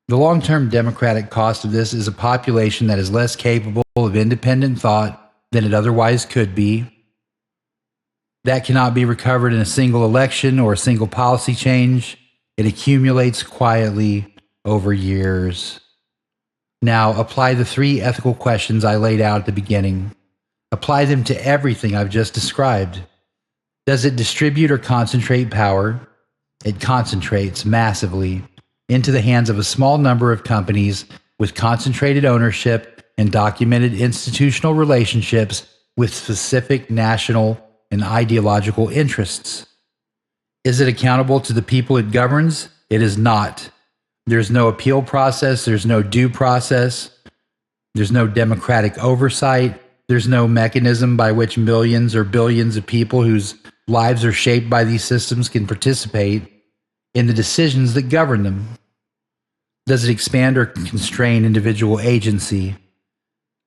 The long-term democratic cost of this is a population that is less capable of independent thought than it otherwise could be. That cannot be recovered in a single election or a single policy change. It accumulates quietly over years. Now, apply the 3 ethical questions I laid out at the beginning. Apply them to everything I've just described. Does it distribute or concentrate power? It concentrates massively into the hands of a small number of companies with concentrated ownership and documented institutional relationships with specific national and ideological interests. Is it accountable to the people it governs? It is not. There's no appeal process, there's no due process, there's no democratic oversight, there's no mechanism by which millions or billions of people whose lives are shaped by these systems can participate in the decisions that govern them. Does it expand or constrain individual agency?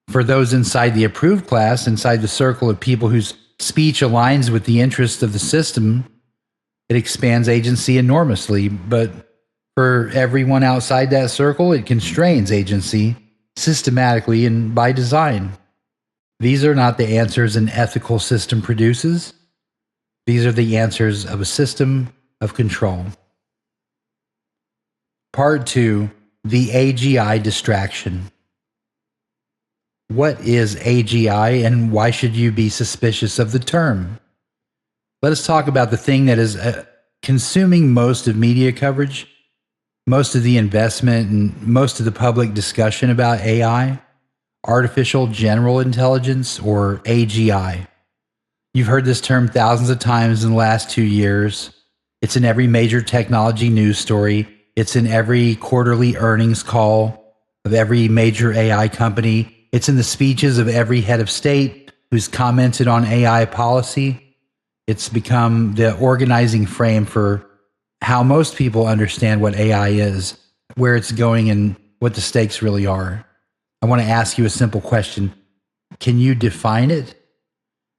For those inside the approved class, inside the circle of people whose speech aligns with the interests of the system, it expands agency enormously, but for everyone outside that circle, it constrains agency systematically and by design. These are not the answers an ethical system produces. These are the answers of a system of control. Part 2, the AGI distraction. What is AGI and why should you be suspicious of the term? Let us talk about the thing that is consuming most of media coverage, most of the investment, and most of the public discussion about AI, artificial general intelligence, or AGI. You've heard this term thousands of times in the last 2 years. It's in every major technology news story. It's in every quarterly earnings call of every major AI company. It's in the speeches of every head of state who's commented on AI policy. It's become the organizing frame for how most people understand what AI is, where it's going, and what the stakes really are. I want to ask you a simple question. Can you define it?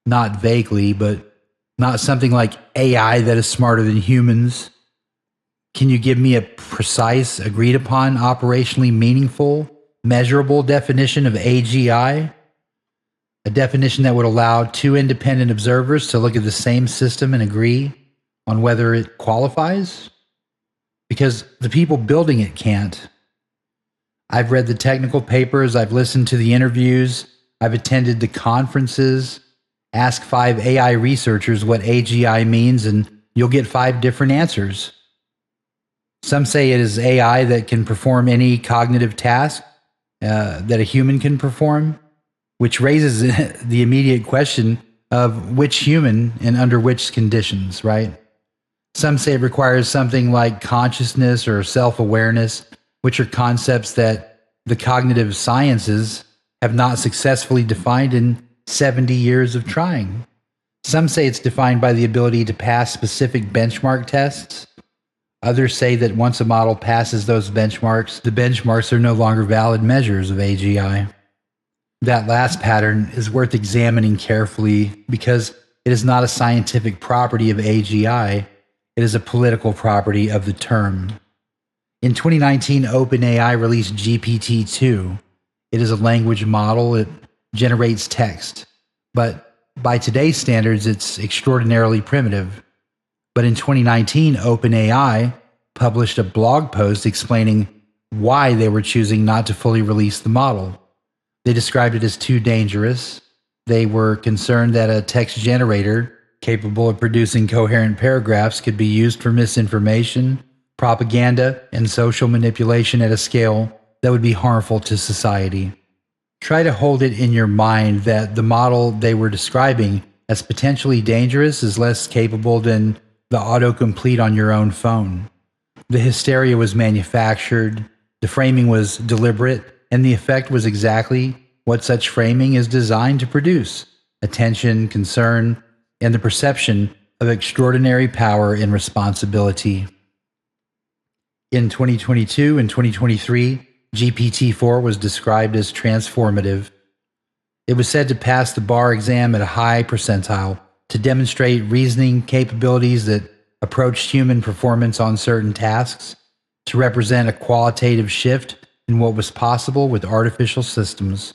Not vaguely, but not something like AI that is smarter than humans. Can you give me a precise, agreed upon, operationally meaningful, measurable definition of AGI? A definition that would allow 2 independent observers to look at the same system and agree on whether it qualifies? Because the people building it can't. I've read the technical papers, I've listened to the interviews, I've attended the conferences. Ask 5 AI researchers what AGI means and you'll get 5 different answers. Some say it is AI that can perform any cognitive task that a human can perform, which raises the immediate question of which human and under which conditions, right? Some say it requires something like consciousness or self-awareness, which are concepts that the cognitive sciences have not successfully defined in 70 years of trying. Some say it's defined by the ability to pass specific benchmark tests. Others say that once a model passes those benchmarks, the benchmarks are no longer valid measures of AGI. That last pattern is worth examining carefully because it is not a scientific property of AGI, it is a political property of the term. In 2019, OpenAI released GPT-2. It is a language model. It generates text. But by today's standards, it's extraordinarily primitive. But in 2019, OpenAI published a blog post explaining why they were choosing not to fully release the model. They described it as too dangerous. They were concerned that a text generator capable of producing coherent paragraphs could be used for misinformation, propaganda, and social manipulation at a scale that would be harmful to society. Try to hold it in your mind that the model they were describing as potentially dangerous is less capable than the autocomplete on your own phone. The hysteria was manufactured, the framing was deliberate, and the effect was exactly what such framing is designed to produce: attention, concern, and the perception of extraordinary power and responsibility. In 2022 and 2023, GPT-4 was described as transformative. It was said to pass the bar exam at a high percentile, to demonstrate reasoning capabilities that approached human performance on certain tasks, to represent a qualitative shift in what was possible with artificial systems.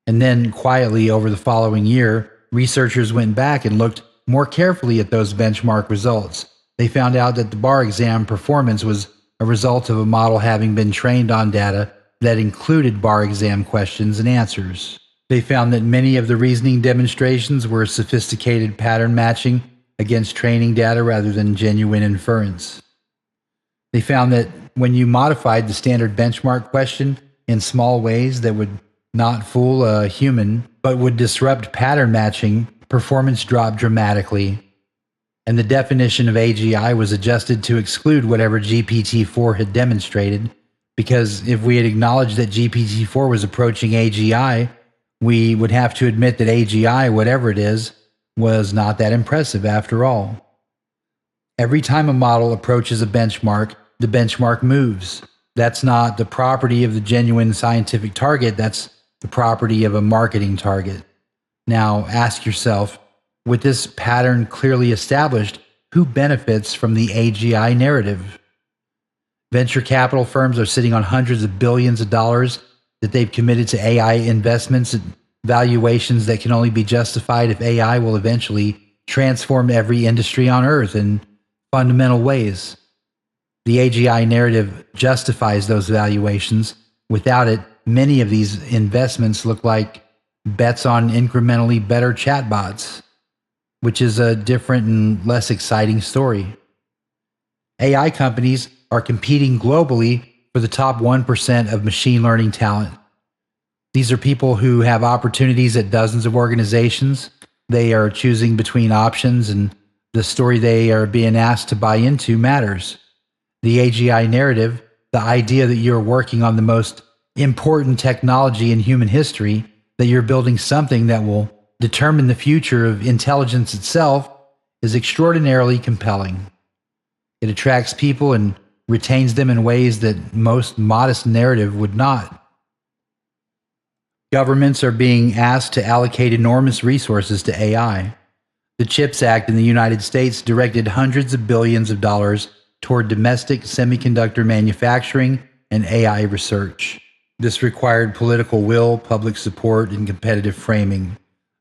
And then, quietly over the following year, researchers went back and looked more carefully at those benchmark results. They found out that the bar exam performance was a result of a model having been trained on data that included bar exam questions and answers. They found that many of the reasoning demonstrations were sophisticated pattern matching against training data rather than genuine inference. They found that when you modified the standard benchmark question in small ways that would not fool a human, but would disrupt pattern matching, performance dropped dramatically. And the definition of AGI was adjusted to exclude whatever GPT-4 had demonstrated, because if we had acknowledged that GPT-4 was approaching AGI, we would have to admit that AGI, whatever it is, was not that impressive after all. Every time a model approaches a benchmark, the benchmark moves. That's not the property of the genuine scientific target, that's the property of a marketing target. Now ask yourself, with this pattern clearly established, who benefits from the AGI narrative? Venture capital firms are sitting on hundreds of billions of dollars that they've committed to AI investments at valuations that can only be justified if AI will eventually transform every industry on Earth in fundamental ways. The AGI narrative justifies those valuations. Without it, many of these investments look like bets on incrementally better chatbots, which is a different and less exciting story. AI companies are competing globally for the top 1% of machine learning talent. These are people who have opportunities at dozens of organizations. They are choosing between options, and the story they are being asked to buy into matters. The AGI narrative, the idea that you're working on the most important technology in human history, that you're building something that will determine the future of intelligence itself, is extraordinarily compelling. It attracts people and retains them in ways that most modest narrative would not. Governments are being asked to allocate enormous resources to AI. The CHIPS Act in the United States directed hundreds of billions of dollars toward domestic semiconductor manufacturing and AI research. This required political will, public support, and competitive framing.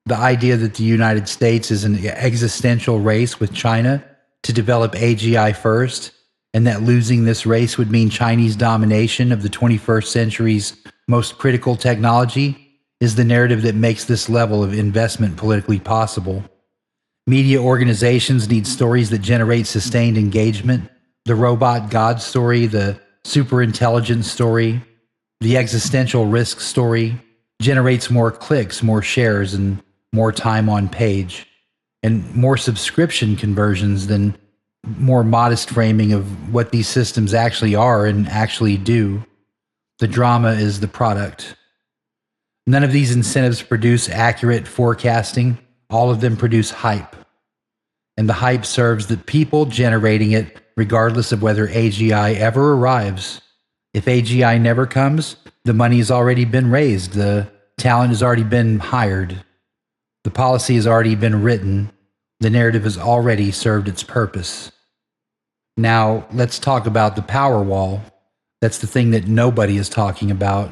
The idea that the United States is an existential race with China to develop AGI first, and that losing this race would mean Chinese domination of the 21st century's most critical technology, is the narrative that makes this level of investment politically possible. Media organizations need stories that generate sustained engagement. The robot god story, the superintelligence story, the existential risk story generates more clicks, more shares, and more time on page, and more subscription conversions than more modest framing of what these systems actually are and actually do. The drama is the product. None of these incentives produce accurate forecasting. All of them produce hype. And the hype serves the people generating it, regardless of whether AGI ever arrives. If AGI never comes, the money's already been raised, the talent has already been hired, the policy has already been written, the narrative has already served its purpose. Now, let's talk about the power wall. That's the thing that nobody is talking about.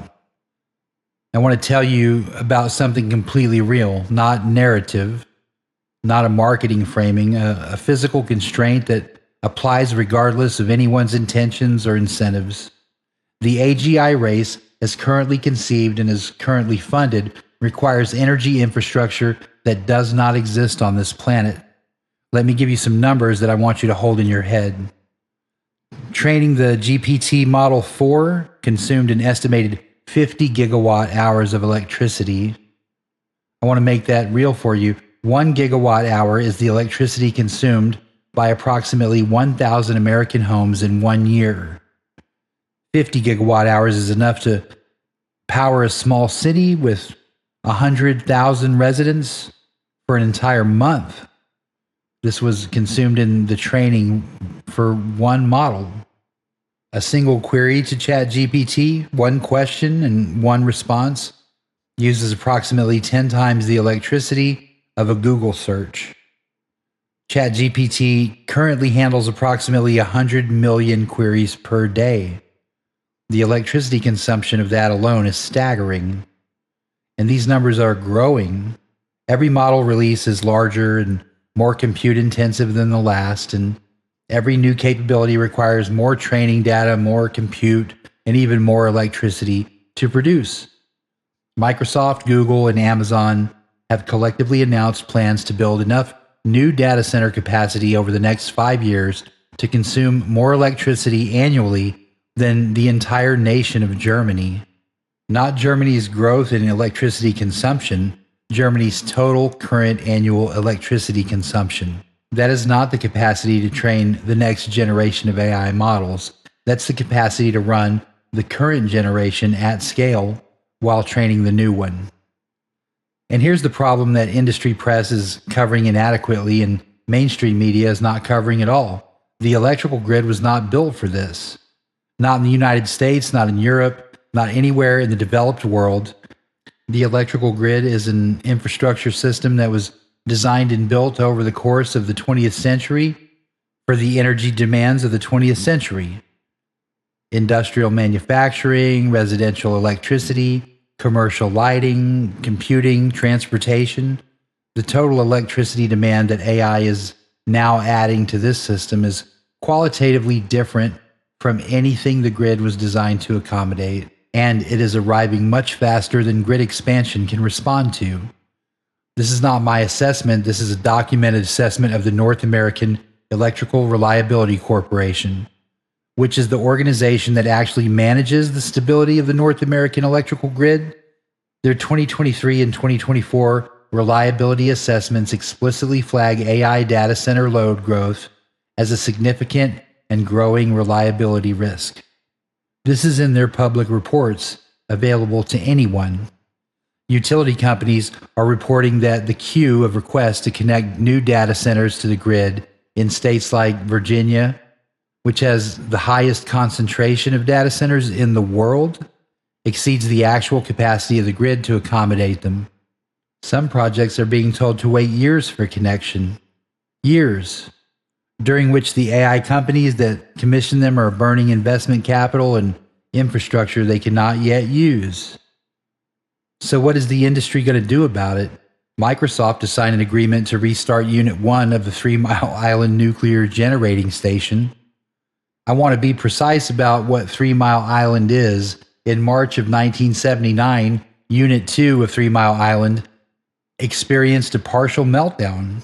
I want to tell you about something completely real, not narrative, not a marketing framing, a physical constraint that applies regardless of anyone's intentions or incentives. The AGI race, as currently conceived and is currently funded, requires energy infrastructure that does not exist on this planet. Let me give you some numbers that I want you to hold in your head. Training the GPT Model 4 consumed an estimated 50 gigawatt hours of electricity. I want to make that real for you. 1 gigawatt hour is the electricity consumed by approximately 1,000 American homes in 1 year. 50 gigawatt hours is enough to power a small city with 100,000 residents for an entire month. This was consumed in the training for one model. A single query to ChatGPT, one question and one response, uses approximately 10 times the electricity of a Google search. ChatGPT currently handles approximately 100 million queries per day. The electricity consumption of that alone is staggering. And these numbers are growing. Every model release is larger and more compute intensive than the last, and every new capability requires more training data, more compute, and even more electricity to produce. Microsoft, Google, and Amazon have collectively announced plans to build enough new data center capacity over the next 5 years to consume more electricity annually than the entire nation of Germany. Not Germany's growth in electricity consumption, Germany's total current annual electricity consumption. That is not the capacity to train the next generation of AI models. That's the capacity to run the current generation at scale while training the new one. And here's the problem that industry press is covering inadequately and mainstream media is not covering at all. The electrical grid was not built for this. Not in the United States, not in Europe, not anywhere in the developed world. The electrical grid is an infrastructure system that was designed and built over the course of the 20th century for the energy demands of the 20th century. Industrial manufacturing, residential electricity, commercial lighting, computing, transportation. The total electricity demand that AI is now adding to this system is qualitatively different from anything the grid was designed to accommodate, and it is arriving much faster than grid expansion can respond to. This is not my assessment, this is a documented assessment of the North American Electrical Reliability Corporation, which is the organization that actually manages the stability of the North American electrical grid. Their 2023 and 2024 reliability assessments explicitly flag AI data center load growth as a significant and growing reliability risk. This is in their public reports available to anyone. Utility companies are reporting that the queue of requests to connect new data centers to the grid in states like Virginia, which has the highest concentration of data centers in the world, exceeds the actual capacity of the grid to accommodate them. Some projects are being told to wait years for connection. Years, during which the AI companies that commission them are burning investment capital and infrastructure they cannot yet use. So what is the industry going to do about it? Microsoft has signed an agreement to restart Unit 1 of the 3 Mile Island nuclear generating station. I want to be precise about what 3 Mile Island is. In March of 1979, Unit 2 of 3 Mile Island experienced a partial meltdown.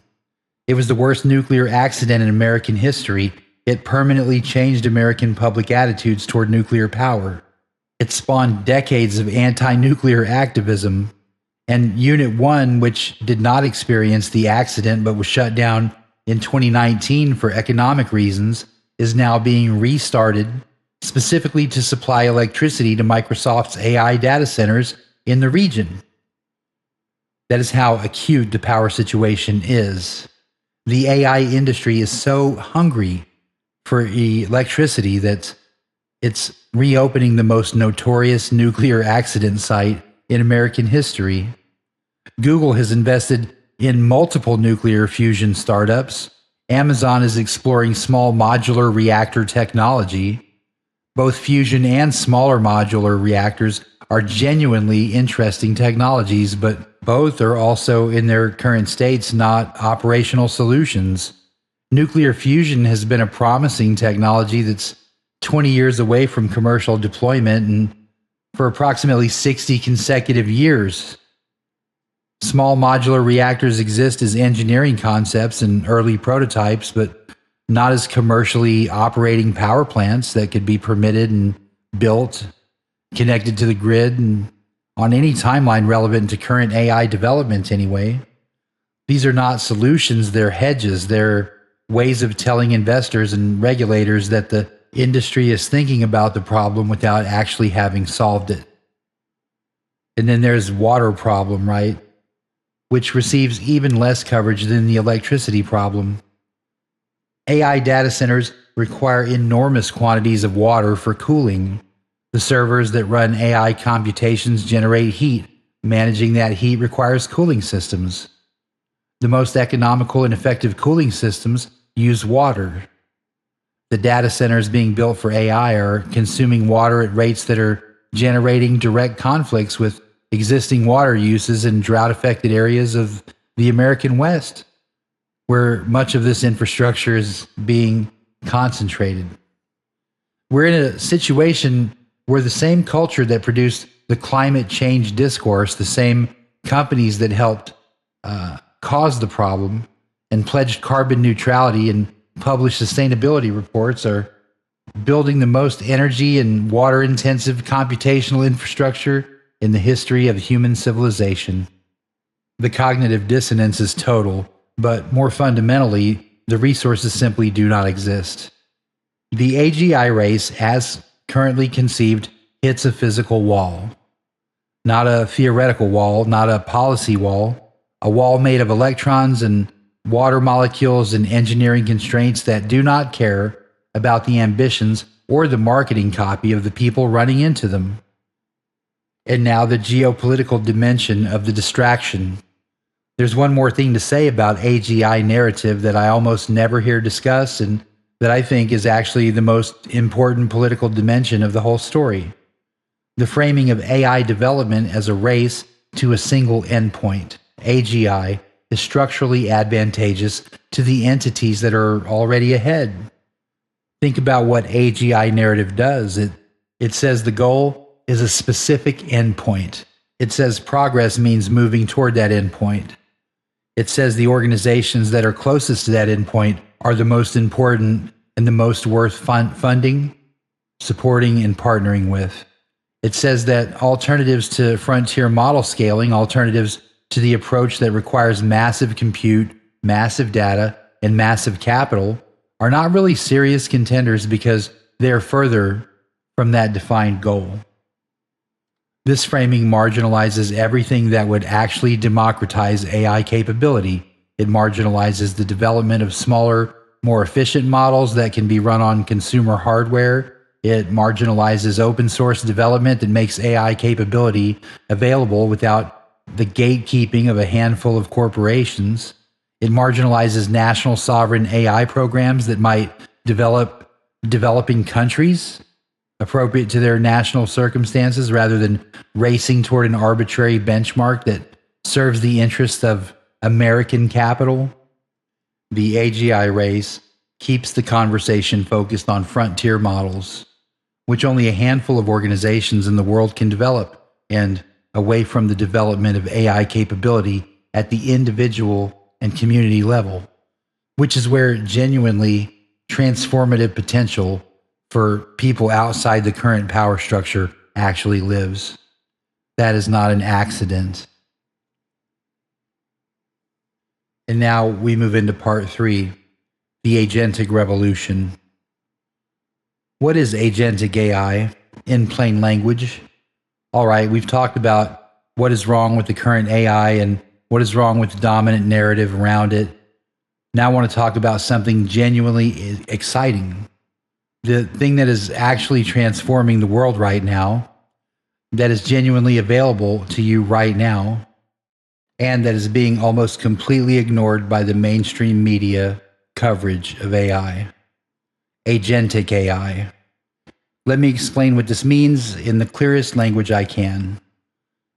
It was the worst nuclear accident in American history. It permanently changed American public attitudes toward nuclear power. It spawned decades of anti-nuclear activism. And Unit 1, which did not experience the accident but was shut down in 2019 for economic reasons, is now being restarted specifically to supply electricity to Microsoft's AI data centers in the region. That is how acute the power situation is. The AI industry is so hungry for electricity that it's reopening the most notorious nuclear accident site in American history. Google has invested in multiple nuclear fusion startups. Amazon is exploring small modular reactor technology. Both fusion and smaller modular reactors are genuinely interesting technologies, but both are also in their current states not operational solutions. Nuclear fusion has been a promising technology that's 20 years away from commercial deployment and for approximately 60 consecutive years. Small modular reactors exist as engineering concepts and early prototypes, but not as commercially operating power plants that could be permitted and built, connected to the grid, and on any timeline relevant to current AI development anyway. These are not solutions, they're hedges, they're ways of telling investors and regulators that the industry is thinking about the problem without actually having solved it. And then there's water problem, right? Which receives even less coverage than the electricity problem. AI data centers require enormous quantities of water for cooling. The servers that run AI computations generate heat Managing that heat requires cooling systems. The most economical and effective cooling systems use water. The data centers being built for AI are consuming water at rates that are generating direct conflicts with existing water uses in drought-affected areas of the American West, where much of this infrastructure is being concentrated. We're in a situation where the same culture that produced the climate change discourse, the same companies that helped cause the problem and pledged carbon neutrality and published sustainability reports, are building the most energy and water-intensive computational infrastructure in the history of human civilization. The cognitive dissonance is total, but more fundamentally, the resources simply do not exist. The AGI race, as currently conceived, hits a physical wall. Not a theoretical wall, not a policy wall, a wall made of electrons and water molecules and engineering constraints that do not care about the ambitions or the marketing copy of the people running into them. And now the geopolitical dimension of the distraction. There's one more thing to say about AGI narrative that I almost never hear discussed, and that I think is actually the most important political dimension of the whole story. The framing of AI development as a race to a single endpoint, AGI, is structurally advantageous to the entities that are already ahead. Think about what AGI narrative does. It says the goal is a specific endpoint. It says progress means moving toward that endpoint. It says the organizations that are closest to that endpoint are the most important and the most worth funding, supporting, and partnering with. It says that alternatives to frontier model scaling, alternatives to the approach that requires massive compute, massive data, and massive capital, are not really serious contenders because they are further from that defined goal. This framing marginalizes everything that would actually democratize AI capability. It marginalizes the development of smaller, more efficient models that can be run on consumer hardware. It marginalizes open source development that makes AI capability available without the gatekeeping of a handful of corporations. It marginalizes national sovereign AI programs that might develop developing countries appropriate to their national circumstances rather than racing toward an arbitrary benchmark that serves the interests of American capital. The AGI race keeps the conversation focused on frontier models, which only a handful of organizations in the world can develop, and away from the development of AI capability at the individual and community level, which is where genuinely transformative potential for people outside the current power structure actually lives. That is not an accident. And now we move into part 3, the agentic revolution. What is agentic AI in plain language? All right, we've talked about what is wrong with the current AI and what is wrong with the dominant narrative around it. Now I want to talk about something genuinely exciting. The thing that is actually transforming the world right now, that is genuinely available to you right now, and that is being almost completely ignored by the mainstream media coverage of AI. Agentic AI. Let me explain what this means in the clearest language I can.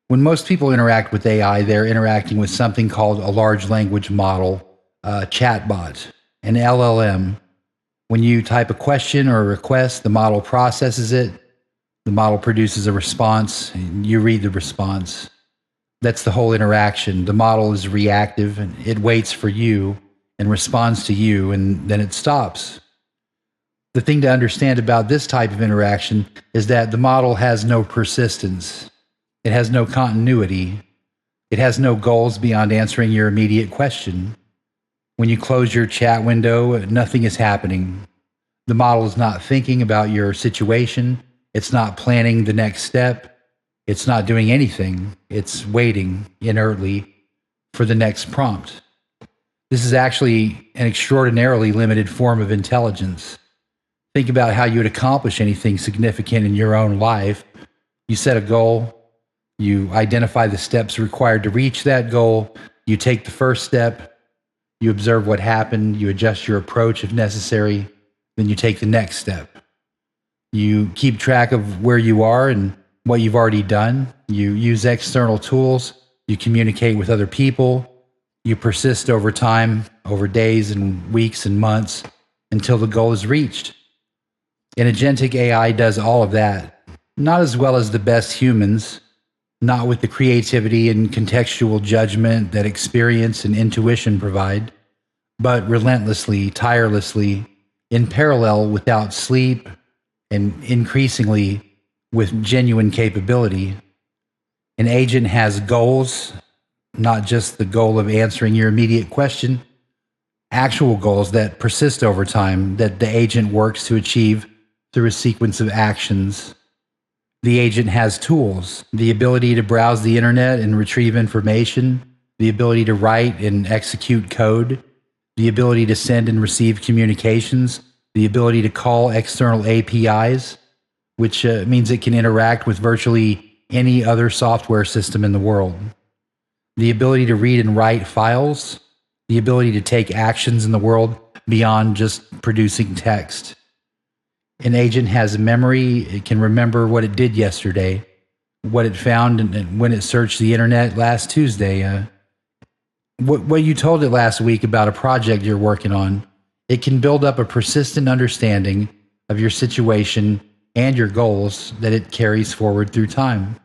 When most people interact with AI, they're interacting with something called a large language model, a chatbot, an LLM. When you type a question or a request, the model processes it, the model produces a response, and you read the response. That's the whole interaction. The model is reactive, and it waits for you and responds to you, and then it stops. The thing to understand about this type of interaction is that the model has no persistence. It has no continuity. It has no goals beyond answering your immediate question. When you close your chat window, nothing is happening. The model is not thinking about your situation. It's not planning the next step. It's not doing anything. It's waiting inertly for the next prompt. This is actually an extraordinarily limited form of intelligence. Think about how you would accomplish anything significant in your own life. You set a goal, You identify the steps required to reach that goal. You take the first step. You observe what happened. You adjust your approach if necessary. Then you take the next step. You keep track of where you are and what you've already done. You use external tools. You communicate with other people. You persist over time, over days and weeks and months, until the goal is reached. An agentic AI does all of that, not as well as the best humans, not with the creativity and contextual judgment that experience and intuition provide, but relentlessly, tirelessly, in parallel, without sleep, and increasingly with genuine capability. An agent has goals, not just the goal of answering your immediate question, actual goals that persist over time that the agent works to achieve through a sequence of actions. The agent has tools, the ability to browse the internet and retrieve information, the ability to write and execute code, the ability to send and receive communications, the ability to call external APIs, which means it can interact with virtually any other software system in the world, the ability to read and write files, the ability to take actions in the world beyond just producing text. An agent has a memory. It can remember what it did yesterday, what it found and when it searched the internet last Tuesday. What you told it last week about a project you're working on, it can build up a persistent understanding of your situation and your goals that it carries forward through time.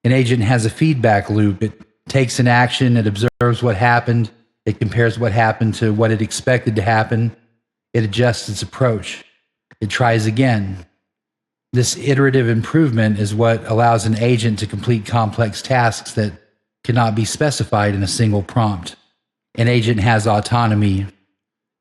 An agent has a feedback loop. It takes an action, it observes what happened, it compares what happened to what it expected to happen, it adjusts its approach. It tries again. This iterative improvement is what allows an agent to complete complex tasks that cannot be specified in a single prompt. An agent has autonomy.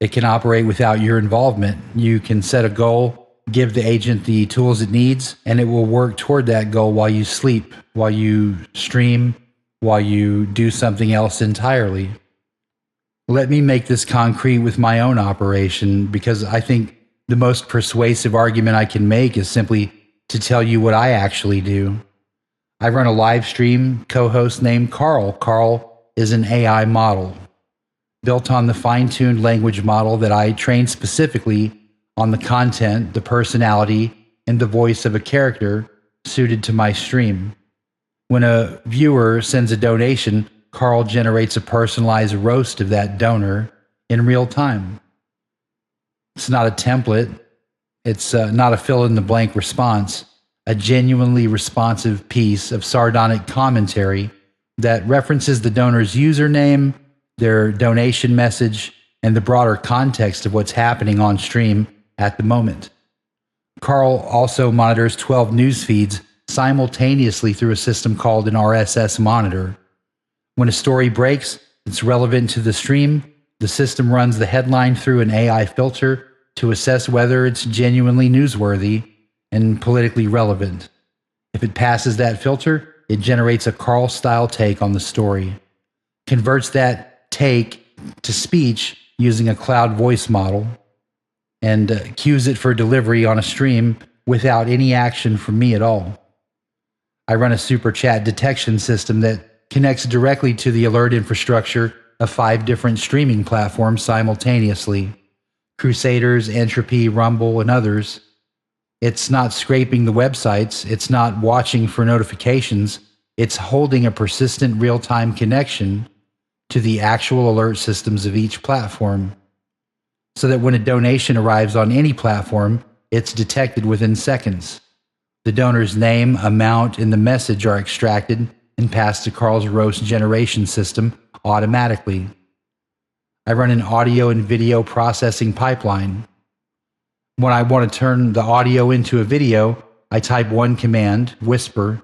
It can operate without your involvement. You can set a goal, give the agent the tools it needs, and it will work toward that goal while you sleep, while you stream, while you do something else entirely. Let me make this concrete with my own operation, because I think the most persuasive argument I can make is simply to tell you what I actually do. I run a live stream co-host named Karl. Karl is an AI model built on the fine-tuned language model that I trained specifically on the content, the personality, and the voice of a character suited to my stream. When a viewer sends a donation, Karl generates a personalized roast of that donor in real time. It's not a template. It's not a fill-in-the-blank response, a genuinely responsive piece of sardonic commentary that references the donor's username, their donation message, and the broader context of what's happening on stream at the moment. Karl also monitors 12 news feeds simultaneously through a system called an RSS monitor. When a story breaks that's relevant to the stream, the system runs the headline through an AI filter to assess whether it's genuinely newsworthy and politically relevant. If it passes that filter, it generates a Karl-style take on the story, converts that take to speech using a cloud voice model, and cues it for delivery on a stream without any action from me at all. I run a super chat detection system that connects directly to the alert infrastructure of 5 different streaming platforms simultaneously: Crusaders, Entropy, Rumble, and others. It's not scraping the websites, it's not watching for notifications, it's holding a persistent real-time connection to the actual alert systems of each platform, so that when a donation arrives on any platform, it's detected within seconds. The donor's name, amount, and the message are extracted and passed to Karl's roast generation system automatically. I run an audio and video processing pipeline. When I want to turn the audio into a video, I type one command, whisper,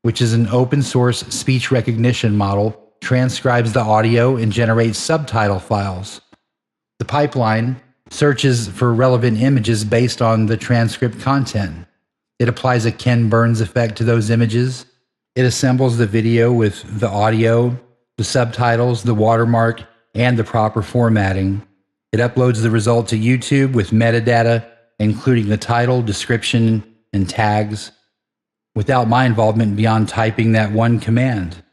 which is an open source speech recognition model, transcribes the audio and generates subtitle files. The pipeline searches for relevant images based on the transcript content. It applies a Ken Burns effect to those images. It assembles the video with the audio, the subtitles, the watermark, and the proper formatting. It uploads the result to YouTube with metadata, including the title, description, and tags. without my involvement beyond typing that one command.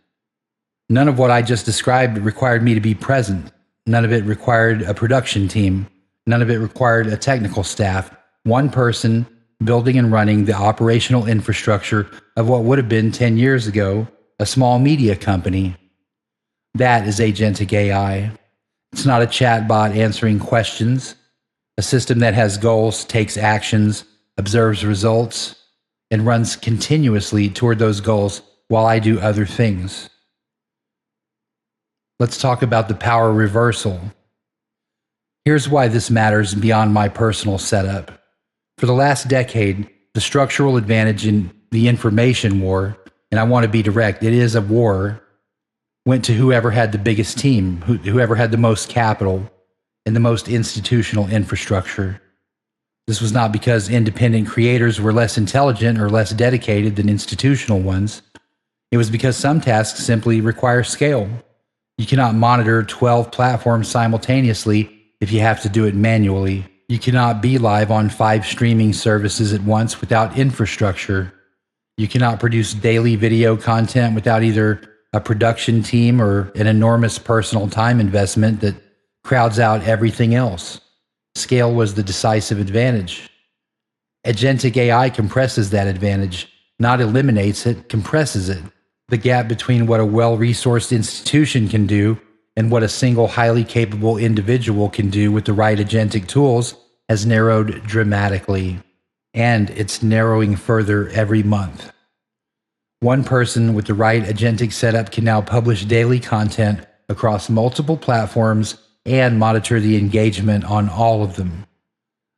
None of what I just described required me to be present. None of it required a production team. None of it required a technical staff. One person building and running the operational infrastructure of what would have been 10 years ago a small media company. That is agentic AI. It's not a chatbot answering questions, a system that has goals, takes actions, observes results, and runs continuously toward those goals while I do other things. Let's talk about the power reversal. Here's why this matters beyond my personal setup. For the last decade, the structural advantage in the information war, and I want to be direct, it is a war, went to whoever had the biggest team, whoever had the most capital and the most institutional infrastructure. This was not because independent creators were less intelligent or less dedicated than institutional ones. It was because some tasks simply require scale. You cannot monitor 12 platforms simultaneously if you have to do it manually. You cannot be live on 5 streaming services at once without infrastructure. You cannot produce daily video content without either a production team or an enormous personal time investment that crowds out everything else. Scale was the decisive advantage. Agentic AI compresses that advantage, not eliminates it, compresses it. The gap between what a well-resourced institution can do and what a single highly capable individual can do with the right agentic tools has narrowed dramatically, and it's narrowing further every month. One person with the right agentic setup can now publish daily content across multiple platforms and monitor the engagement on all of them.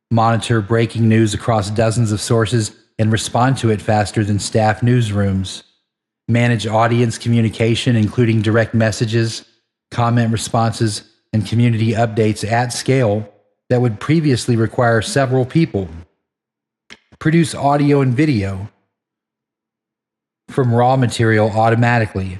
Monitor breaking news across dozens of sources and respond to it faster than staff newsrooms. Manage audience communication, including direct messages, comment responses, and community updates at scale that would previously require several people. Produce audio and video from raw material automatically.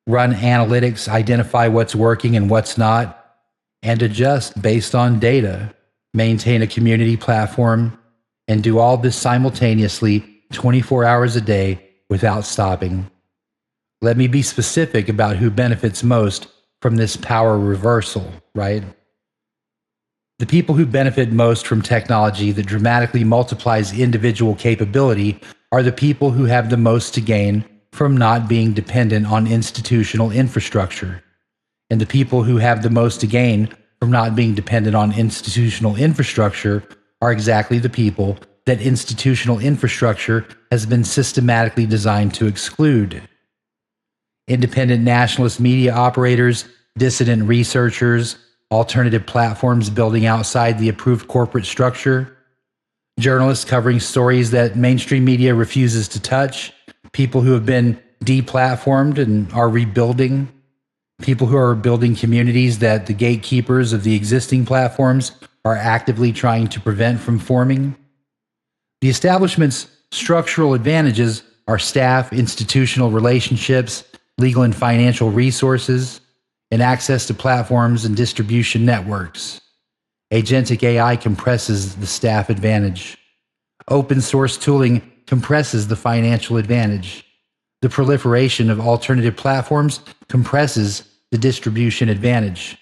Run analytics, identify what's working and what's not, and adjust based on data. Maintain a community platform, and do all this simultaneously 24 hours a day without stopping. Let me be specific about who benefits most from this power reversal, right? The people who benefit most from technology that dramatically multiplies individual capability are the people who have the most to gain from not being dependent on institutional infrastructure. And the people who have the most to gain from not being dependent on institutional infrastructure are exactly the people that institutional infrastructure has been systematically designed to exclude. Independent nationalist media operators, dissident researchers, alternative platforms building outside the approved corporate structure, journalists covering stories that mainstream media refuses to touch, people who have been deplatformed and are rebuilding, people who are building communities that the gatekeepers of the existing platforms are actively trying to prevent from forming. The establishment's structural advantages are staff, institutional relationships, legal and financial resources, and access to platforms and distribution networks. Agentic AI compresses the staff advantage. Open source tooling compresses the financial advantage. The proliferation of alternative platforms compresses the distribution advantage.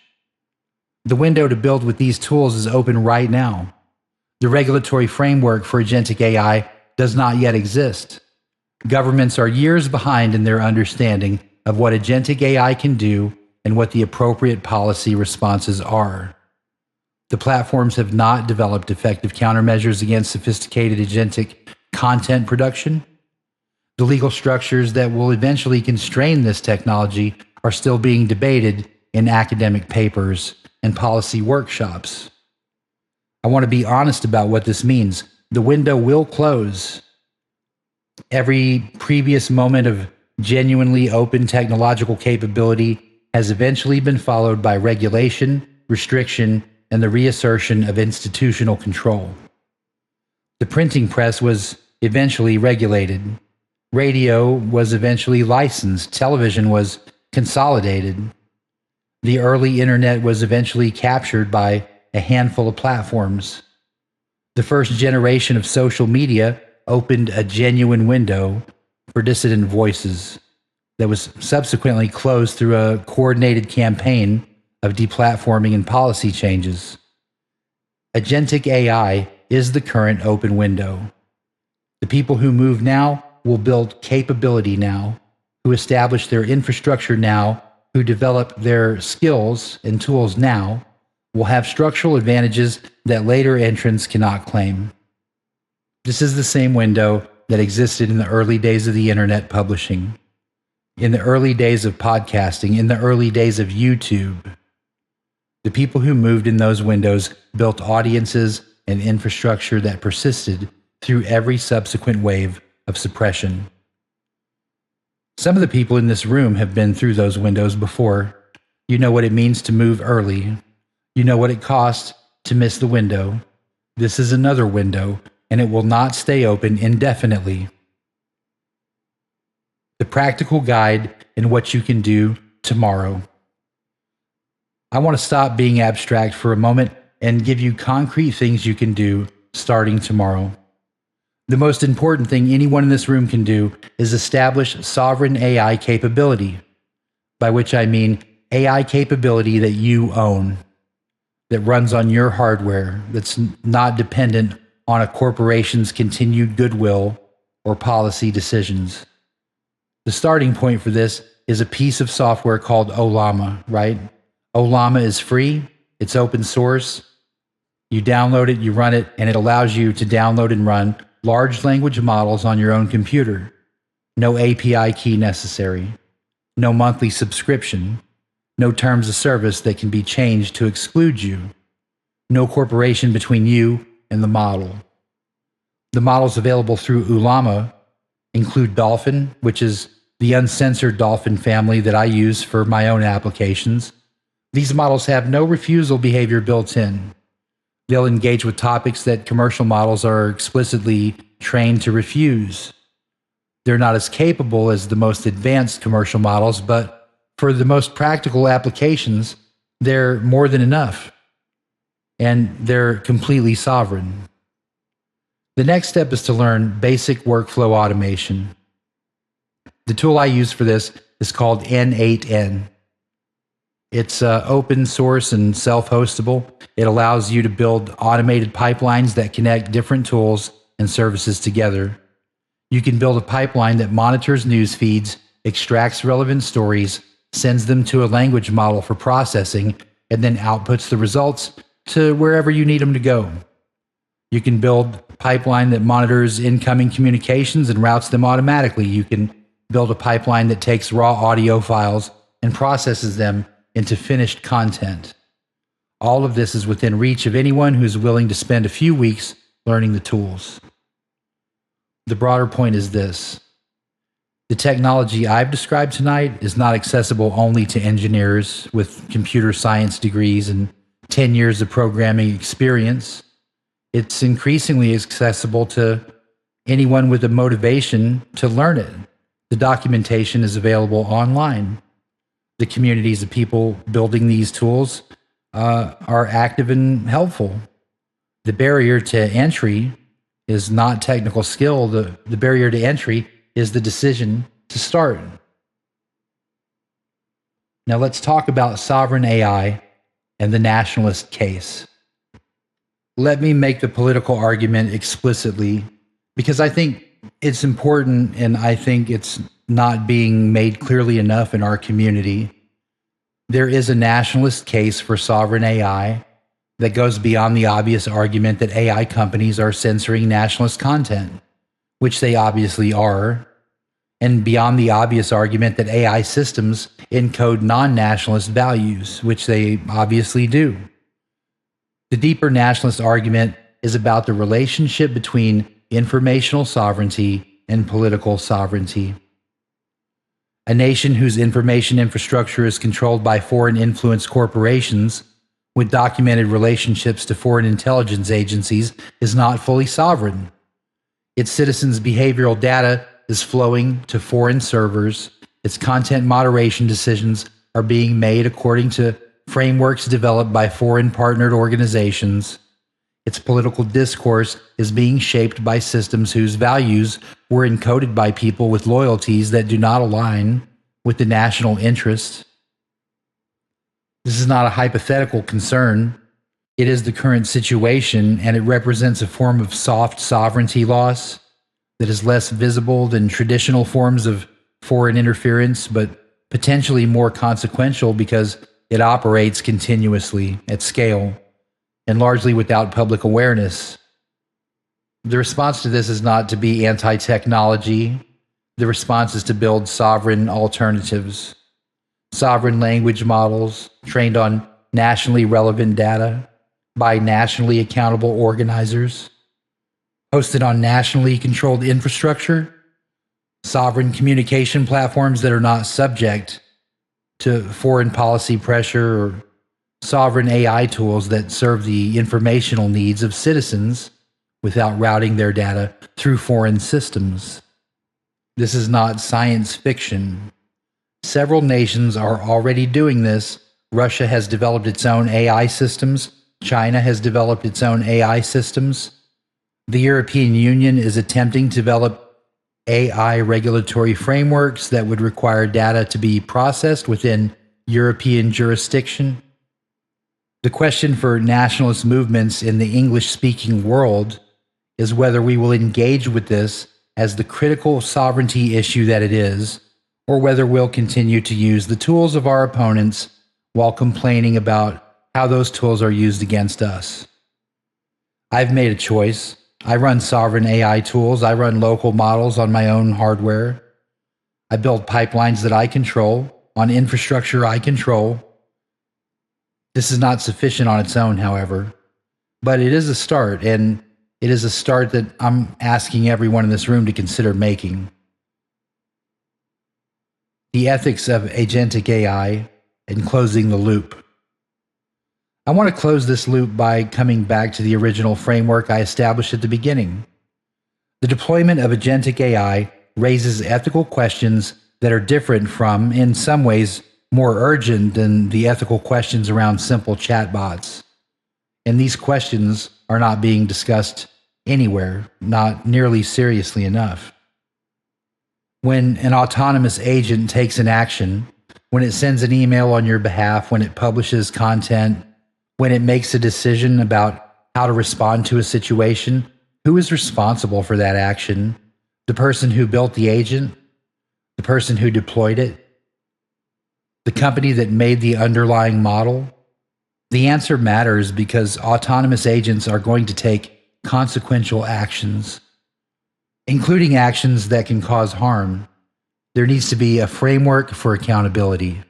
The window to build with these tools is open right now. The regulatory framework for agentic AI does not yet exist. Governments are years behind in their understanding of what agentic AI can do and what the appropriate policy responses are. The platforms have not developed effective countermeasures against sophisticated agentic content production. The legal structures that will eventually constrain this technology are still being debated in academic papers and policy workshops. I want to be honest about what this means. The window will close. Every previous moment of genuinely open technological capability has eventually been followed by regulation, restriction, and the reassertion of institutional control. The printing press was eventually regulated. Radio was eventually licensed. Television was consolidated. The early internet was eventually captured by a handful of platforms. The first generation of social media opened a genuine window, for dissident voices that was subsequently closed through a coordinated campaign of deplatforming and policy changes. Agentic AI is the current open window. The people who move now will build capability now, who establish their infrastructure now, who develop their skills and tools now, will have structural advantages that later entrants cannot claim. This is the same window that existed in the early days of the internet publishing, in the early days of podcasting, in the early days of YouTube. The people who moved in those windows built audiences and infrastructure that persisted through every subsequent wave of suppression. Some of the people in this room have been through those windows before. You know what it means to move early. You know what it costs to miss the window. This is another window, and it will not stay open indefinitely. The practical guide in what you can do tomorrow. I want to stop being abstract for a moment and give you concrete things you can do starting tomorrow. The most important thing anyone in this room can do is establish sovereign AI capability, by which I mean AI capability that you own, that runs on your hardware, that's not dependent on a corporation's continued goodwill or policy decisions. The starting point for this is a piece of software called Ollama, right? Ollama is free, it's open source. You download it, you run it, and it allows you to download and run large language models on your own computer. No API key necessary. No monthly subscription. No terms of service that can be changed to exclude you. No corporation between you and the model. The models available through Ollama include Dolphin, which is the uncensored Dolphin family that I use for my own applications. These models have no refusal behavior built in. They'll engage with topics that commercial models are explicitly trained to refuse. They're not as capable as the most advanced commercial models, but for the most practical applications, they're more than enough. And they're completely sovereign. The next step is to learn basic workflow automation. The tool I use for this is called N8N. It's open source and self-hostable. It allows you to build automated pipelines that connect different tools and services together. You can build a pipeline that monitors news feeds, extracts relevant stories, sends them to a language model for processing, and then outputs the results to wherever you need them to go. You can build a pipeline that monitors incoming communications and routes them automatically. You can build a pipeline that takes raw audio files and processes them into finished content. All of this is within reach of anyone who's willing to spend a few weeks learning the tools. The broader point is this. The technology I've described tonight is not accessible only to engineers with computer science degrees and 10 years of programming experience. It's increasingly accessible to anyone with a motivation to learn it. The documentation is available online. The communities of people building these tools are active and helpful. The barrier to entry is not technical skill. The barrier to entry is the decision to start. Now let's talk about sovereign AI and the nationalist case. Let me make the political argument explicitly because I think it's important and I think it's not being made clearly enough in our community. There is a nationalist case for sovereign AI that goes beyond the obvious argument that AI companies are censoring nationalist content, which they obviously are, and beyond the obvious argument that AI systems encode non-nationalist values, which they obviously do. The deeper nationalist argument is about the relationship between informational sovereignty and political sovereignty. A nation whose information infrastructure is controlled by foreign influence corporations with documented relationships to foreign intelligence agencies is not fully sovereign. Its citizens' behavioral data is flowing to foreign servers. Its content moderation decisions are being made according to frameworks developed by foreign partnered organizations. Its political discourse is being shaped by systems whose values were encoded by people with loyalties that do not align with the national interest. This is not a hypothetical concern. It is the current situation, and it represents a form of soft sovereignty loss that is less visible than traditional forms of foreign interference, but potentially more consequential because it operates continuously at scale and largely without public awareness. The response to this is not to be anti-technology. The response is to build sovereign alternatives, sovereign language models trained on nationally relevant data by nationally accountable organizers, hosted on nationally controlled infrastructure, sovereign communication platforms that are not subject to foreign policy pressure, or sovereign AI tools that serve the informational needs of citizens without routing their data through foreign systems. This is not science fiction. Several nations are already doing this. Russia has developed its own AI systems. China has developed its own AI systems. The European Union is attempting to develop AI regulatory frameworks that would require data to be processed within European jurisdiction. The question for nationalist movements in the English-speaking world is whether we will engage with this as the critical sovereignty issue that it is, or whether we'll continue to use the tools of our opponents while complaining about how those tools are used against us. I've made a choice. I run sovereign AI tools. I run local models on my own hardware. I build pipelines that I control on infrastructure I control. This is not sufficient on its own, however, but it is a start, and it is a start that I'm asking everyone in this room to consider making. The ethics of agentic AI and closing the loop. I want to close this loop by coming back to the original framework I established at the beginning. The deployment of agentic AI raises ethical questions that are different from, in some ways, more urgent than the ethical questions around simple chatbots. And these questions are not being discussed anywhere, not nearly seriously enough. When an autonomous agent takes an action, when it sends an email on your behalf, when it publishes content, when it makes a decision about how to respond to a situation, who is responsible for that action? The person who built the agent? The person who deployed it? The company that made the underlying model? The answer matters because autonomous agents are going to take consequential actions, including actions that can cause harm. There needs to be a framework for accountability.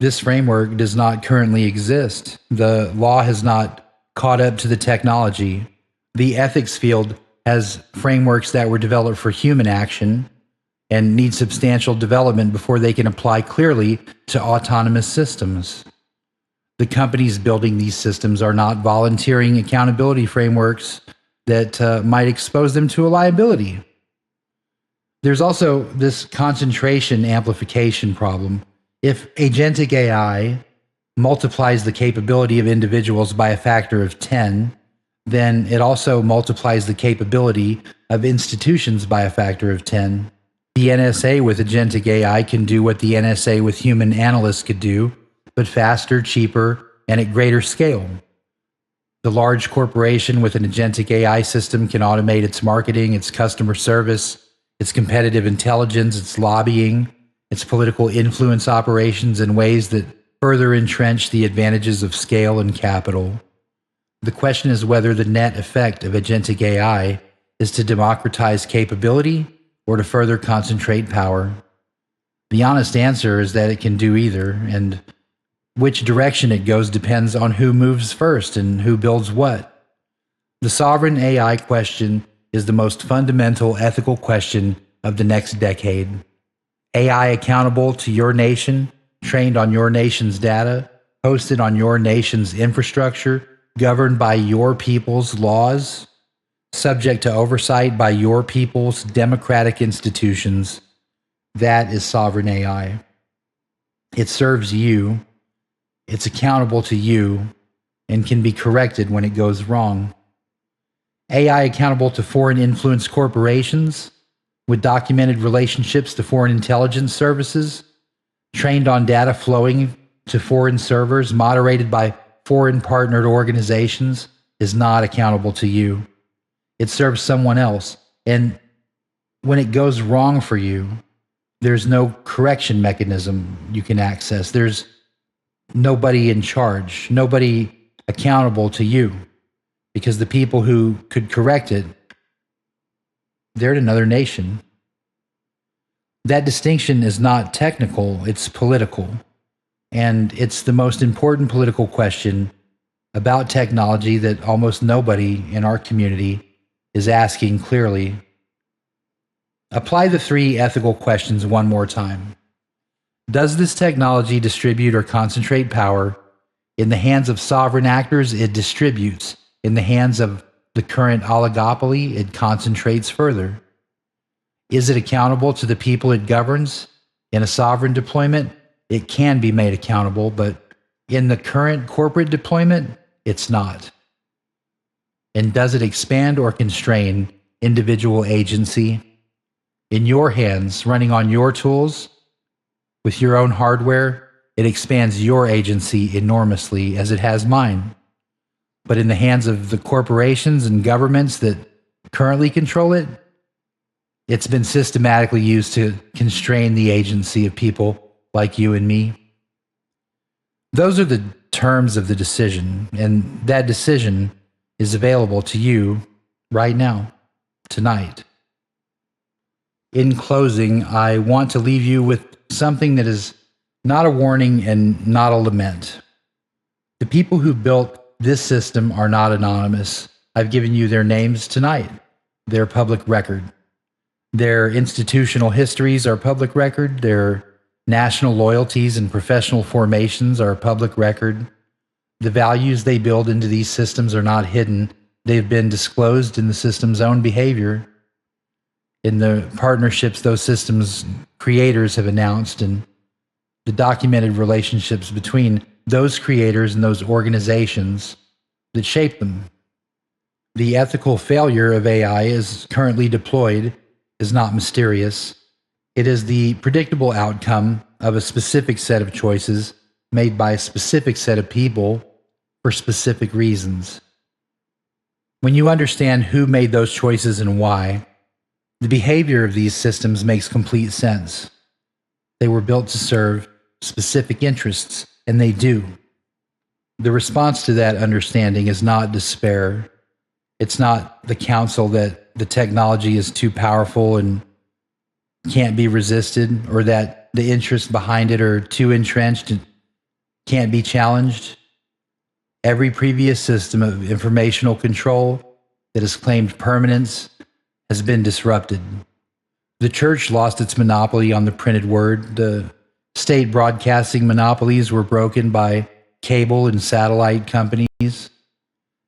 This framework does not currently exist. The law has not caught up to the technology. The ethics field has frameworks that were developed for human action and need substantial development before they can apply clearly to autonomous systems. The companies building these systems are not volunteering accountability frameworks that might expose them to a liability. There's also this concentration amplification problem. If agentic AI multiplies the capability of individuals by a factor of 10, then it also multiplies the capability of institutions by a factor of 10. The NSA with agentic AI can do what the NSA with human analysts could do, but faster, cheaper, and at greater scale. The large corporation with an agentic AI system can automate its marketing, its customer service, its competitive intelligence, its lobbying, its political influence operations in ways that further entrench the advantages of scale and capital. The question is whether the net effect of agentic AI is to democratize capability or to further concentrate power. The honest answer is that it can do either, and which direction it goes depends on who moves first and who builds what. The sovereign AI question is the most fundamental ethical question of the next decade. AI accountable to your nation, trained on your nation's data, hosted on your nation's infrastructure, governed by your people's laws, subject to oversight by your people's democratic institutions. That is sovereign AI. It serves you, it's accountable to you, and can be corrected when it goes wrong. AI accountable to foreign influence corporations with documented relationships to foreign intelligence services, trained on data flowing to foreign servers, moderated by foreign partnered organizations, is not accountable to you. It serves someone else. And when it goes wrong for you, there's no correction mechanism you can access. There's nobody in charge, nobody accountable to you, because the people who could correct it, they're in another nation. That distinction is not technical, it's political. And it's the most important political question about technology that almost nobody in our community is asking clearly. Apply the 3 ethical questions one more time. Does this technology distribute or concentrate power? In the hands of sovereign actors, it distributes. In the hands of the current oligopoly, it concentrates further. Is it accountable to the people it governs? In a sovereign deployment, it can be made accountable, but in the current corporate deployment, it's not. And does it expand or constrain individual agency? In your hands, running on your tools, with your own hardware, it expands your agency enormously, as it has mine. But in the hands of the corporations and governments that currently control it, it's been systematically used to constrain the agency of people like you and me. Those are the terms of the decision, and that decision is available to you right now, tonight. In closing, I want to leave you with something that is not a warning and not a lament. The people who built this system are not anonymous. I've given you their names tonight. They're public record. Their institutional histories are public record. Their national loyalties and professional formations are public record. The values they build into these systems are not hidden. They've been disclosed in the system's own behavior, in the partnerships those systems creators have announced, and the documented relationships between those creators and those organizations that shape them. The ethical failure of AI as currently deployed is not mysterious. It is the predictable outcome of a specific set of choices made by a specific set of people for specific reasons. When you understand who made those choices and why, the behavior of these systems makes complete sense. They were built to serve specific interests, and they do. The response to that understanding is not despair. It's not the counsel that the technology is too powerful and can't be resisted, or that the interests behind it are too entrenched and can't be challenged. Every previous system of informational control that has claimed permanence has been disrupted. The church lost its monopoly on the printed word. The state broadcasting monopolies were broken by cable and satellite companies.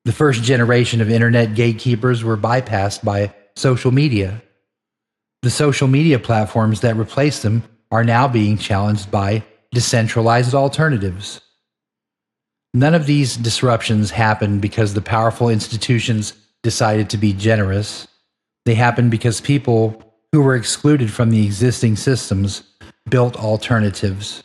The first generation of internet gatekeepers were bypassed by social media. The social media platforms that replaced them are now being challenged by decentralized alternatives. None of these disruptions happened because the powerful institutions decided to be generous. They happened because people who were excluded from the existing systems built alternatives.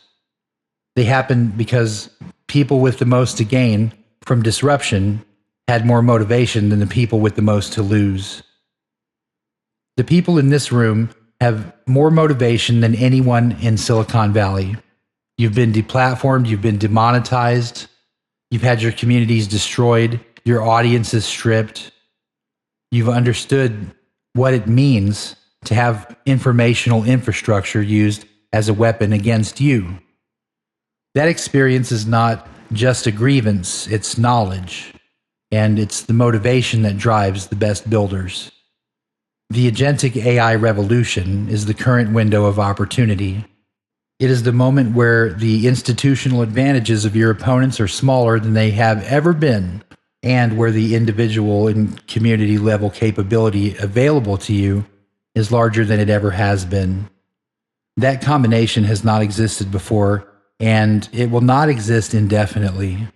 They happened because people with the most to gain from disruption had more motivation than the people with the most to lose. The people in this room have more motivation than anyone in Silicon Valley. You've been deplatformed, you've been demonetized, you've had your communities destroyed, your audiences stripped. You've understood what it means to have informational infrastructure used as a weapon against you. That experience is not just a grievance, it's knowledge, and it's the motivation that drives the best builders. The agentic AI revolution is the current window of opportunity. It is the moment where the institutional advantages of your opponents are smaller than they have ever been, and where the individual and community level capability available to you is larger than it ever has been. That combination has not existed before, and it will not exist indefinitely.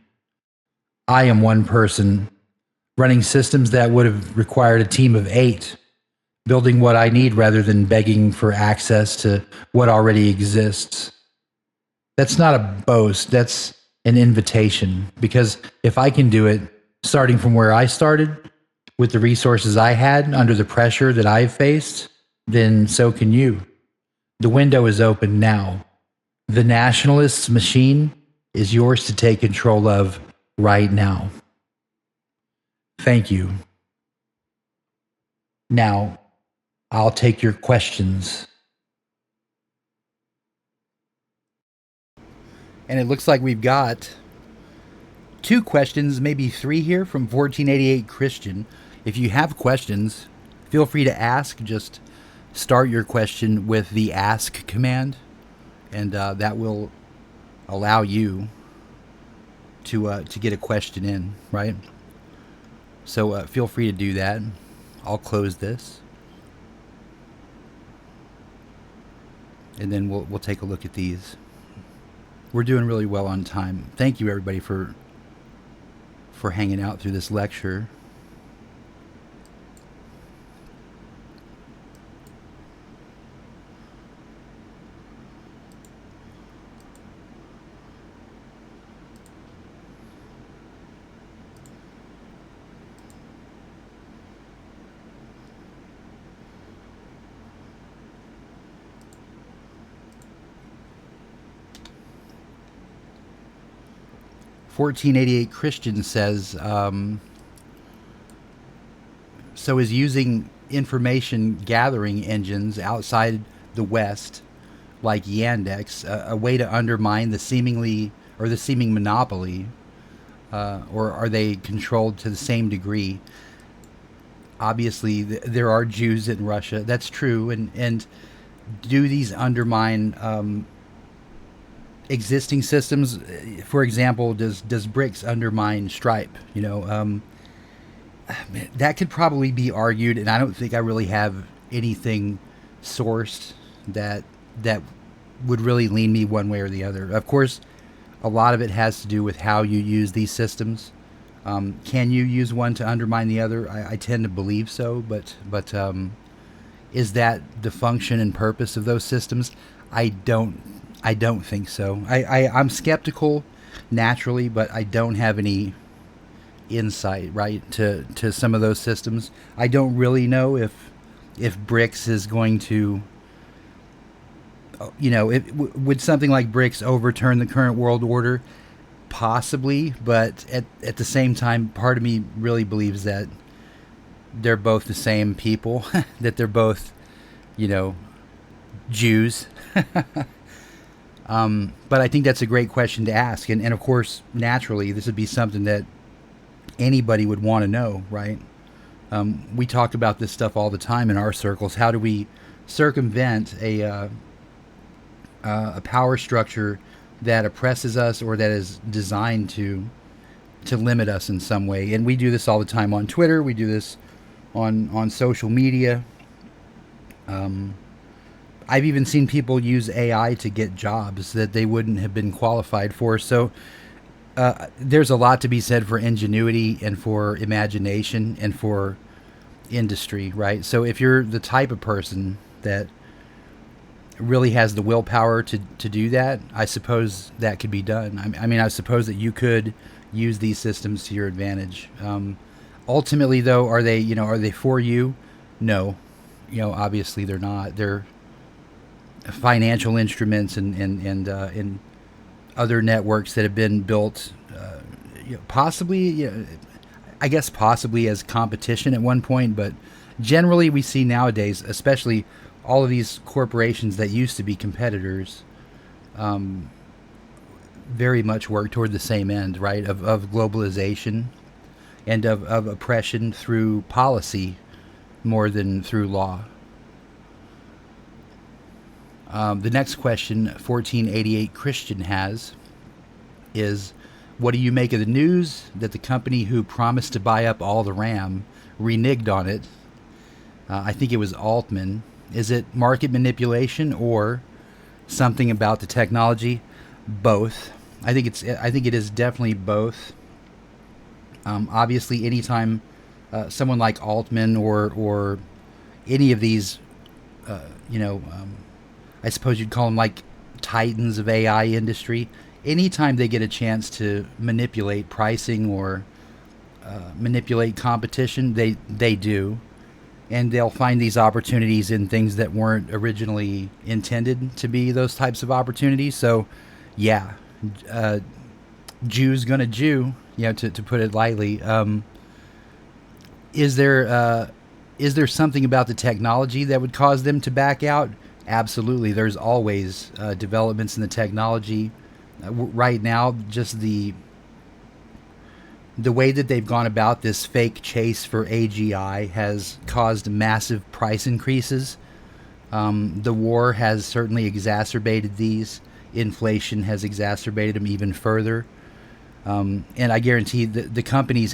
I am one person. running systems that would have required a team of 8, building what I need rather than begging for access to what already exists. That's not a boast, that's an invitation. Because if I can do it, starting from where I started, with the resources I had, under the pressure that I've faced, then so can you. The window is open now. The Nationalist's machine is yours to take control of right now. Thank you. Now, I'll take your questions. And it looks like we've got 2 questions, maybe 3 here from 1488 Christian. If you have questions, feel free to ask. Just start your question with the ask command, and that will allow you to get a question in, right? So feel free to do that. I'll close this, and then we'll take a look at these. We're doing really well on time. Thank you, everybody, for hanging out through this lecture. $14.88 Christian says, so is using information gathering engines outside the West, like Yandex, a way to undermine the seeming monopoly, or are they controlled to the same degree? Obviously, there are Jews in Russia. That's true, and do these undermine existing systems? For example, does BRICS undermine Stripe? That could probably be argued, and I don't think I really have anything sourced that would really lean me one way or the other. Of course, a lot of it has to do with how you use these systems. Can you use one to undermine the other? I tend to believe so, but is that the function and purpose of those systems? I don't think so. I'm skeptical naturally, but I don't have any insight, right, to some of those systems. I don't really know if BRICS is going to, would something like BRICS overturn the current world order? Possibly, but at the same time, part of me really believes that they're both the same people, that they're both, Jews. But I think that's a great question to ask. And of course, naturally, this would be something that anybody would want to know, right? We talk about this stuff all the time in our circles. How do we circumvent a power structure that oppresses us or that is designed to limit us in some way? And we do this all the time on Twitter. We do this on social media. I've even seen people use AI to get jobs that they wouldn't have been qualified for. So there's a lot to be said for ingenuity and for imagination and for industry, right? So if you're the type of person that really has the willpower to do that, I suppose that could be done. I mean, I suppose that you could use these systems to your advantage. Ultimately, though, are they for you? No. Obviously they're not. They're financial instruments and other networks that have been built, possibly, I guess possibly as competition at one point, but generally we see nowadays, especially all of these corporations that used to be competitors, very much work toward the same end, right? Of globalization and of oppression through policy more than through law. The next question 1488 Christian has is, what do you make of the news that the company who promised to buy up all the RAM reneged on it? I think it was Altman. Is it market manipulation or something about the technology? Both. I think it is definitely both. Obviously, anytime someone like Altman or any of these, you know, I suppose you'd call them like titans of AI industry. Anytime they get a chance to manipulate pricing or manipulate competition, they do, and they'll find these opportunities in things that weren't originally intended to be those types of opportunities. So, yeah, uh, Jew's gonna Jew, to put it lightly. Is there is there something about the technology that would cause them to back out? Absolutely. There's always developments in the technology. Right now, just the way that they've gone about this fake chase for AGI has caused massive price increases. The war has certainly exacerbated these. Inflation has exacerbated them even further. And I guarantee that the companies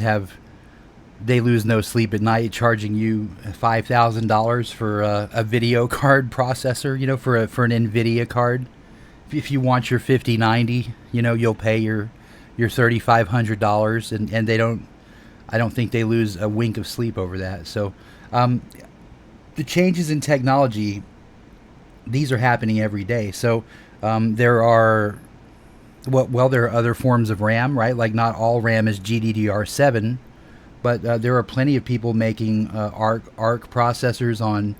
they lose no sleep at night charging you $5,000 for a video card processor, for an NVIDIA card. If you want your 5090, you'll pay your $3,500, and I don't think they lose a wink of sleep over that. So the changes in technology, these are happening every day. So there are there are other forms of RAM, right? Like not all RAM is GDDR7, but there are plenty of people making ARC processors on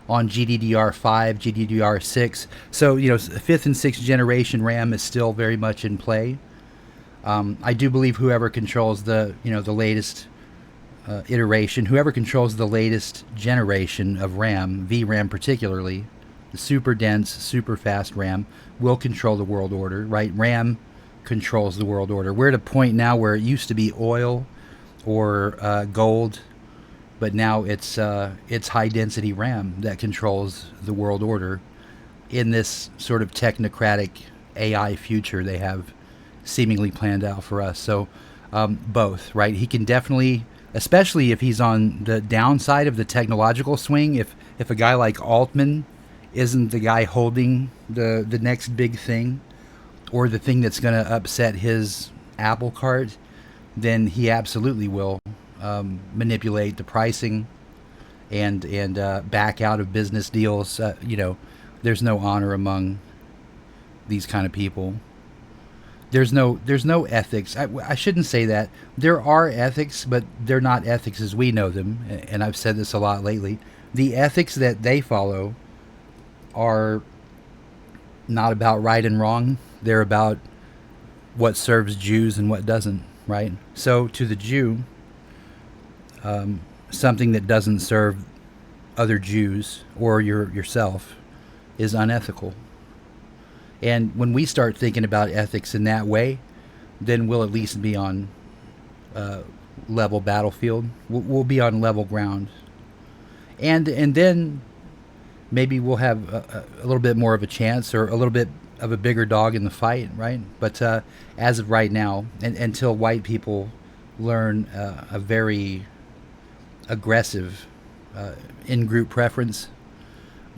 GDDR5, GDDR6. So fifth and sixth generation RAM is still very much in play. I do believe whoever controls the latest iteration, whoever controls the latest generation of RAM, VRAM particularly, the super dense, super fast RAM, will control the world order, right? RAM controls the world order. We're at a point now where it used to be oil or gold, but now it's high density RAM that controls the world order in this sort of technocratic AI future they have seemingly planned out for us. So both, right? He can definitely, especially if he's on the downside of the technological swing, if a guy like Altman isn't the guy holding the next big thing or the thing that's going to upset his apple cart, then he absolutely will manipulate the pricing and back out of business deals. There's no honor among these kind of people. There's no ethics. I shouldn't say that. There are ethics, but they're not ethics as we know them. And I've said this a lot lately. The ethics that they follow are not about right and wrong. They're about what serves Jews and what doesn't, right? So to the Jew, something that doesn't serve other Jews or yourself is unethical. And when we start thinking about ethics in that way, then we'll at least be on level battlefield. We'll be on level ground, and then maybe we'll have a little bit more of a chance or a little bit of a bigger dog in the fight, right? But as of right now, and until white people learn a very aggressive in-group preference,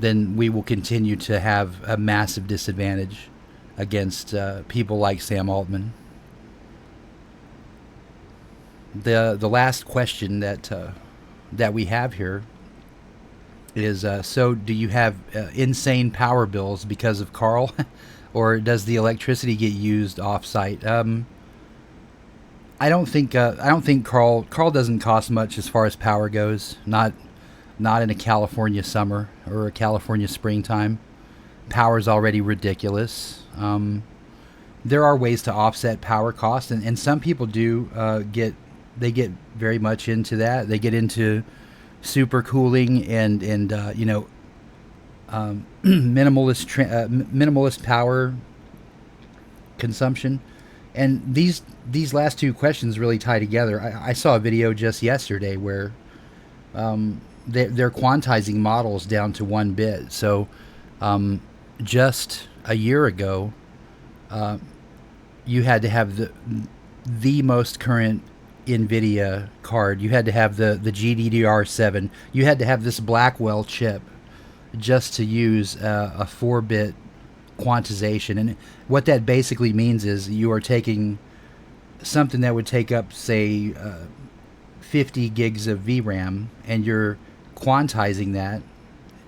then we will continue to have a massive disadvantage against people like Sam Altman. The last question that we have here is, so do you have insane power bills because of Karl, or does the electricity get used off-site? I don't think Karl doesn't cost much as far as power goes. Not in a California summer or a California springtime. Power's already ridiculous. There are ways to offset power costs, and some people do get very much into that. They get into super cooling and minimalist power consumption. And these last two questions really tie together. I saw a video just yesterday where they're quantizing models down to 1 bit. So just a year ago, you had to have the most current NVIDIA card. You had to have the GDDR7. You had to have this Blackwell chip just to use a 4-bit quantization. And what that basically means is you are taking something that would take up, say, 50 gigs of VRAM, and you're quantizing that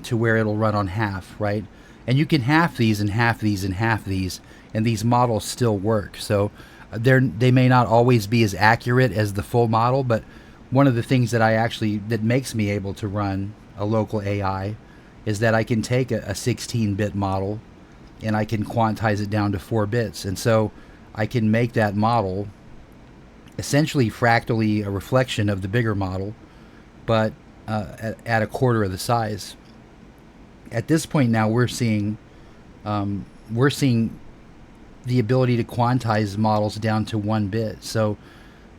to where it'll run on half, right? And you can half these and half these and half these, and these models still work. So they may not always be as accurate as the full model, but one of the things that makes me able to run a local AI is that I can take a 16-bit model and I can quantize it down to 4 bits. And so I can make that model essentially fractally a reflection of the bigger model, but at a quarter of the size. At this point now, we're seeing the ability to quantize models down to 1 bit. So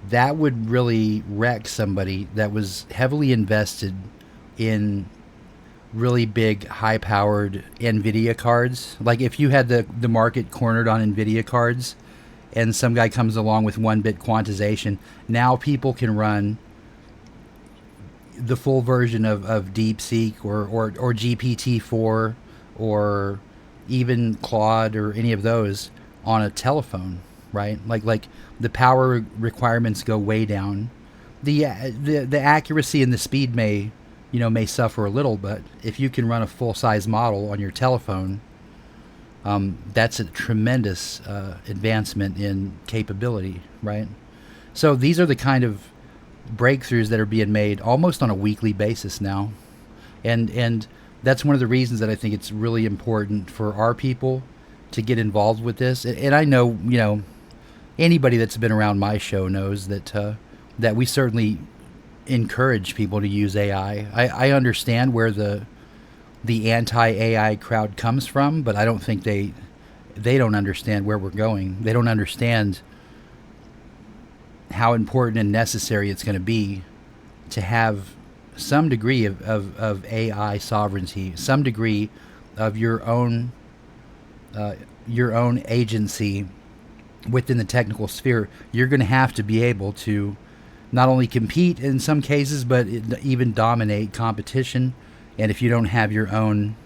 that would really wreck somebody that was heavily invested in really big, high-powered NVIDIA cards. Like if you had the market cornered on NVIDIA cards, and some guy comes along with 1-bit quantization, now people can run the full version of DeepSeek or GPT-4 or even Claude or any of those on a telephone, right? Like the power requirements go way down. The accuracy and the speed may suffer a little, but if you can run a full-size model on your telephone, that's a tremendous advancement in capability, right? So these are the kind of breakthroughs that are being made almost on a weekly basis now, and that's one of the reasons that I think it's really important for our people to get involved with this. And I know, anybody that's been around my show knows that we certainly encourage people to use AI. I understand where the anti-AI crowd comes from, but I don't think they don't understand where we're going. They don't understand how important and necessary it's going to be to have some degree of AI sovereignty, some degree of your own agency within the technical sphere. You're going to have to be able to not only compete in some cases, but even dominate competition. And if you don't have your own,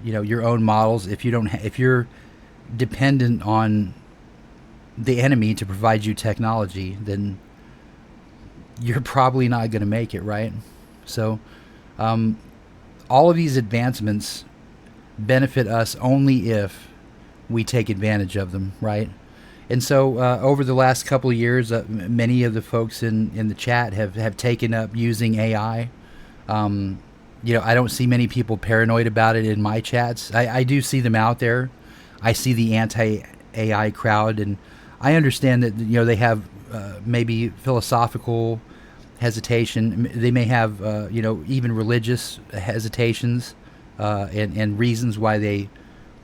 your own models, if you're dependent on the enemy to provide you technology, then you're probably not going to make it, right? So, all of these advancements benefit us only if we take advantage of them, right? And so, over the last couple of years, many of the folks in the chat have taken up using AI. I don't see many people paranoid about it in my chats. I do see them out there. I see the anti-AI crowd, and I understand that they have maybe philosophical hesitation. They may have even religious hesitations and reasons why they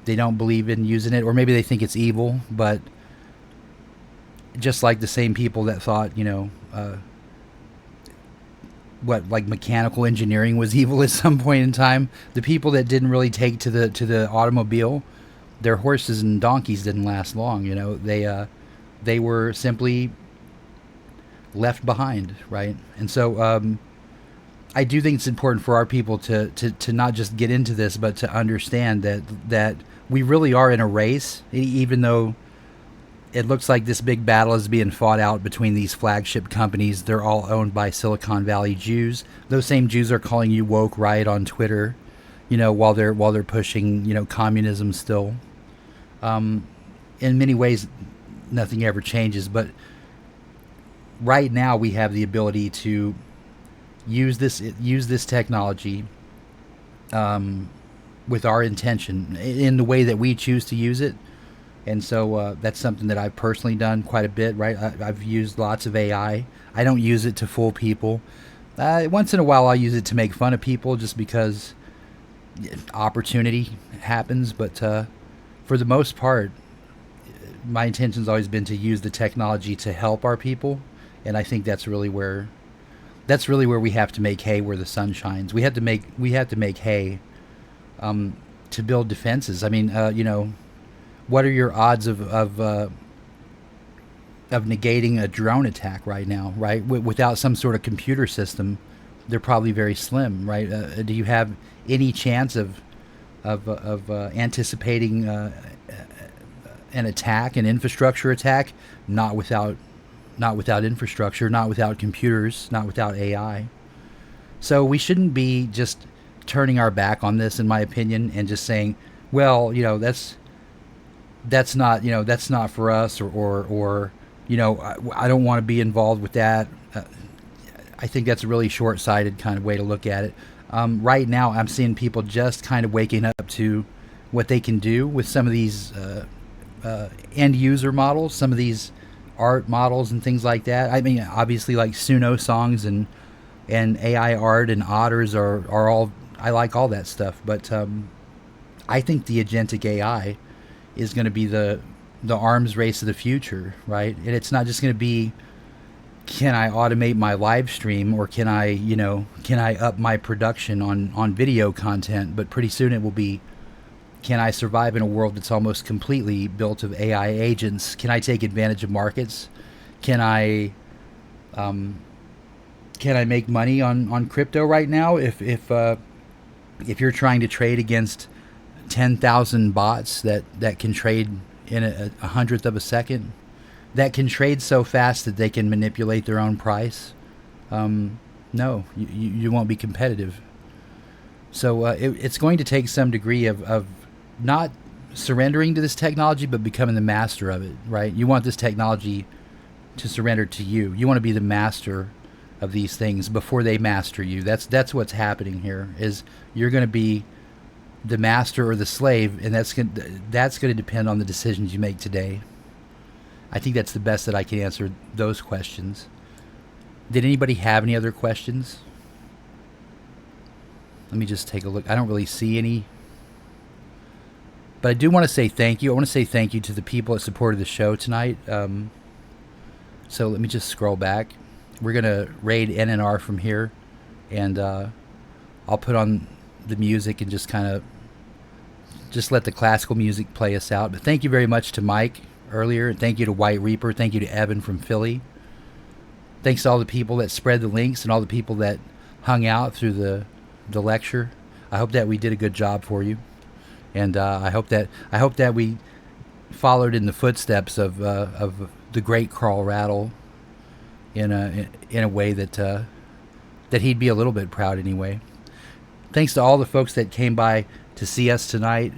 don't believe in using it, or maybe they think it's evil. But just like the same people that thought mechanical engineering was evil at some point in time, the people that didn't really take to the automobile, their horses and donkeys didn't last long. They were simply left behind, right? And so I do think it's important for our people to not just get into this, but to understand that we really are in a race, even though it looks like this big battle is being fought out between these flagship companies. They're all owned by Silicon Valley Jews. Those same Jews are calling you woke right on Twitter, while they're pushing, communism still. In many ways, nothing ever changes, but right now we have the ability to use this technology with our intention in the way that we choose to use it. And so that's something that I've personally done quite a bit, right? I've used lots of AI. I don't use it to fool people. Once in a while I'll use it to make fun of people just because opportunity happens. But for the most part, my intention's always been to use the technology to help our people. And I think that's really where we have to make hay where the sun shines. We have to make hay to build defenses. I mean, what are your odds of negating a drone attack right now, right? Without some sort of computer system, they're probably very slim, right? Do you have any chance of anticipating an attack, an infrastructure attack, not without infrastructure, not without computers, not without AI. So we shouldn't be just turning our back on this, in my opinion, and just saying, well, that's not, that's not for us, or I don't want to be involved with that. I think that's a really short-sighted kind of way to look at it. Right now, I'm seeing people just kind of waking up to what they can do with some of these end-user models, some of these art models and things like that. I mean, obviously, like Suno songs and AI art and otters are all, I like all that stuff. But I think the agentic AI is going to be the arms race of the future, right? And it's not just going to be, can I automate my live stream, or can I up my production on video content? But pretty soon it will be, can I survive in a world that's almost completely built of AI agents? Can I take advantage of markets? Can I make money on crypto right now? If you're trying to trade against 10,000 bots that can trade in a hundredth of a second, that can trade so fast that they can manipulate their own price, no, you won't be competitive. So it's going to take some degree of not surrendering to this technology, but becoming the master of it, right? You want this technology to surrender to you. You want to be the master of these things before they master you. That's what's happening here. Is you're going to be the master or the slave, and that's going to depend on the decisions you make today. I think that's the best that I can answer those questions. Did anybody have any other questions? Let me just take a look. I don't really see any. But I do want to say thank you. I want to say thank you to the people that supported the show tonight. So let me just scroll back. We're going to raid NNR from here. And I'll put on the music and just kind of just let the classical music play us out. But thank you very much to Mike earlier. Thank you to White Reaper. Thank you to Evan from Philly. Thanks to all the people that spread the links and all the people that hung out through the lecture. I hope that we did a good job for you. And I hope that we followed in the footsteps of the great Karl Radl in a way that he'd be a little bit proud anyway. Thanks to all the folks that came by to see us tonight.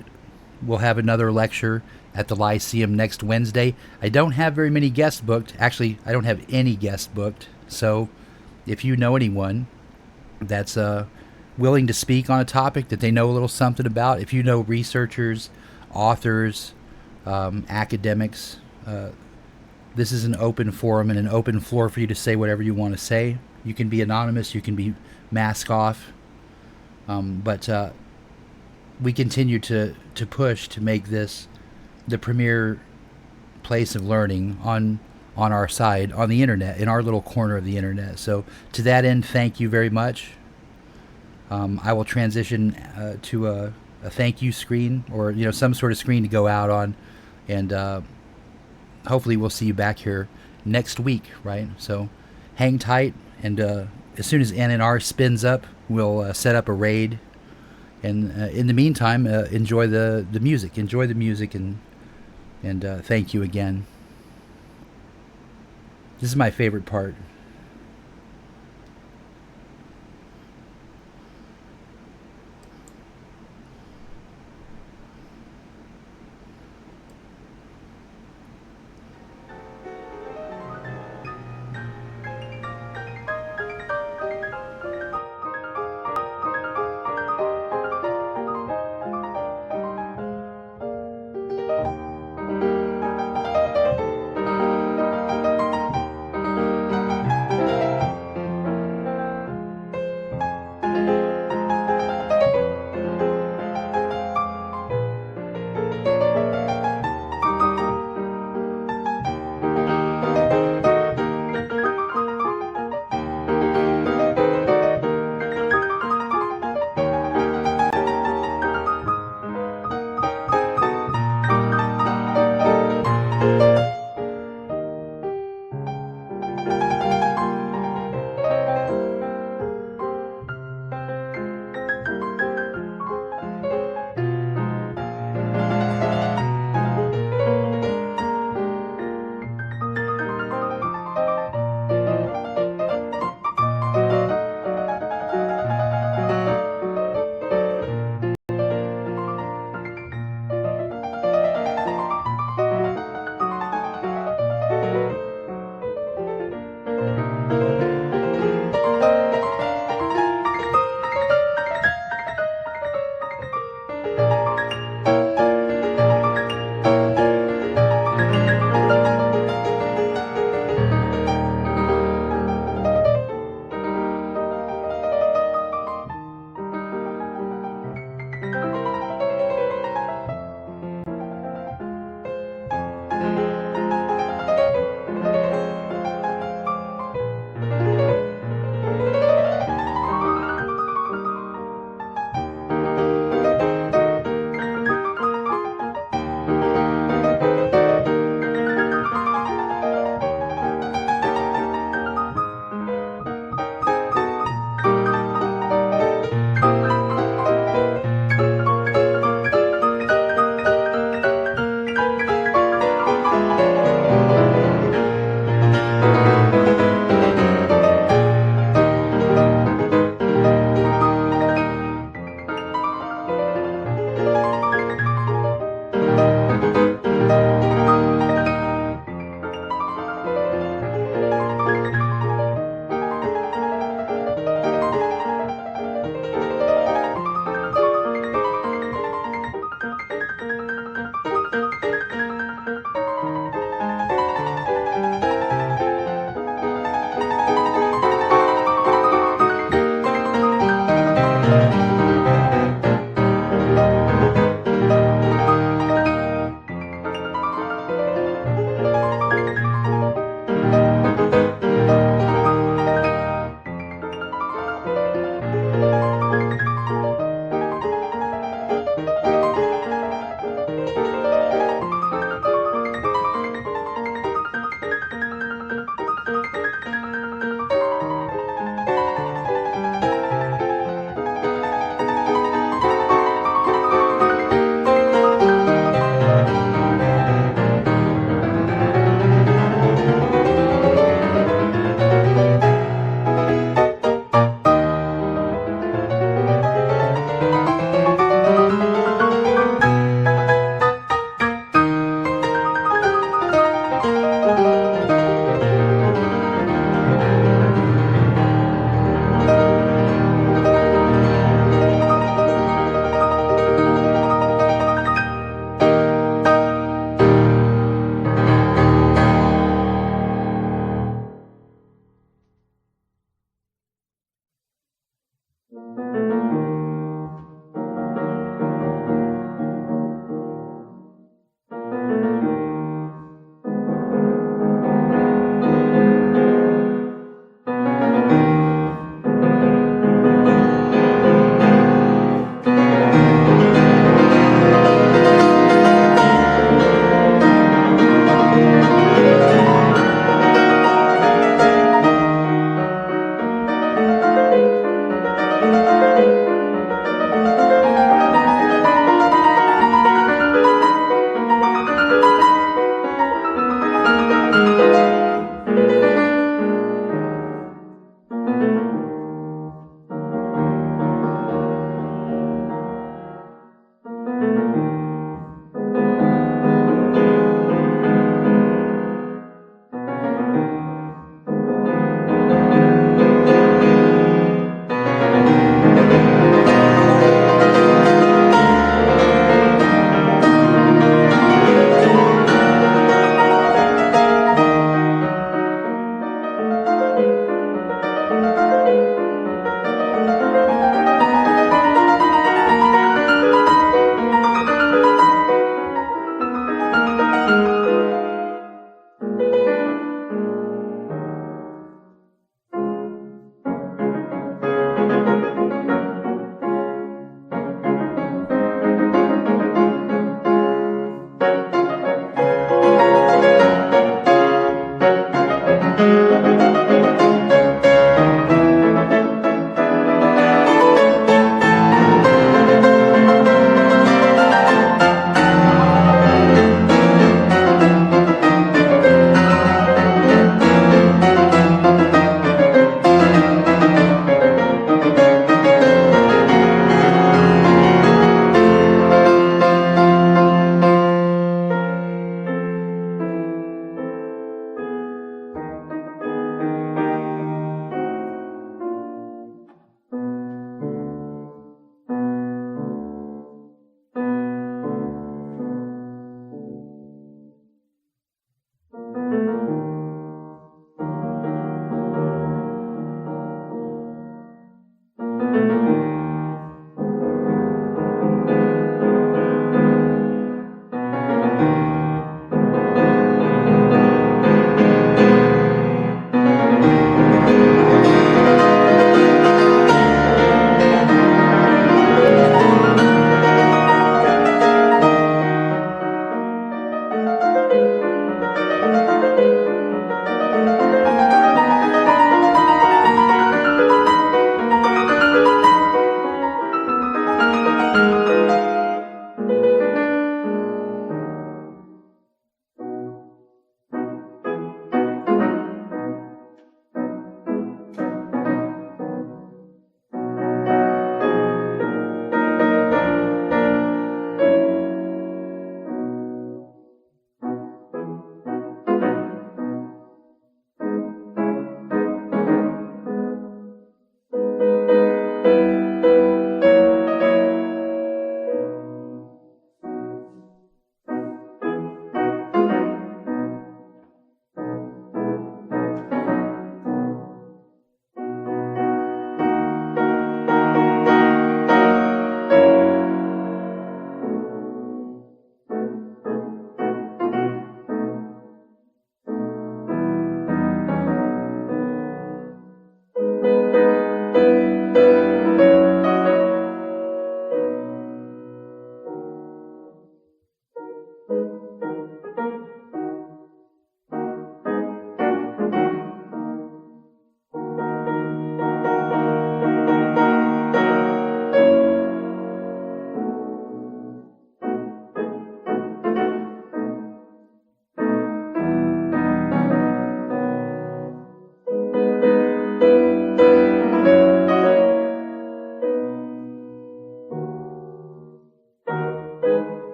We'll have another lecture at the Lyceum next Wednesday. I don't have very many guests booked. Actually, I don't have any guests booked. So if you know anyone that's willing to speak on a topic that they know a little something about, if you know researchers, authors, academics, this is an open forum and an open floor for you to say whatever you want to say. You can be anonymous, you can be mask off, but we continue to push to make this the premier place of learning on our side, on the internet, in our little corner of the internet. So to that end, thank you very much. I will transition to a thank you screen, or some sort of screen to go out on, and hopefully we'll see you back here next week, right? So hang tight, and as soon as NNR spins up, we'll set up a raid. And in the meantime, enjoy the music. Enjoy the music, and thank you again. This is my favorite part.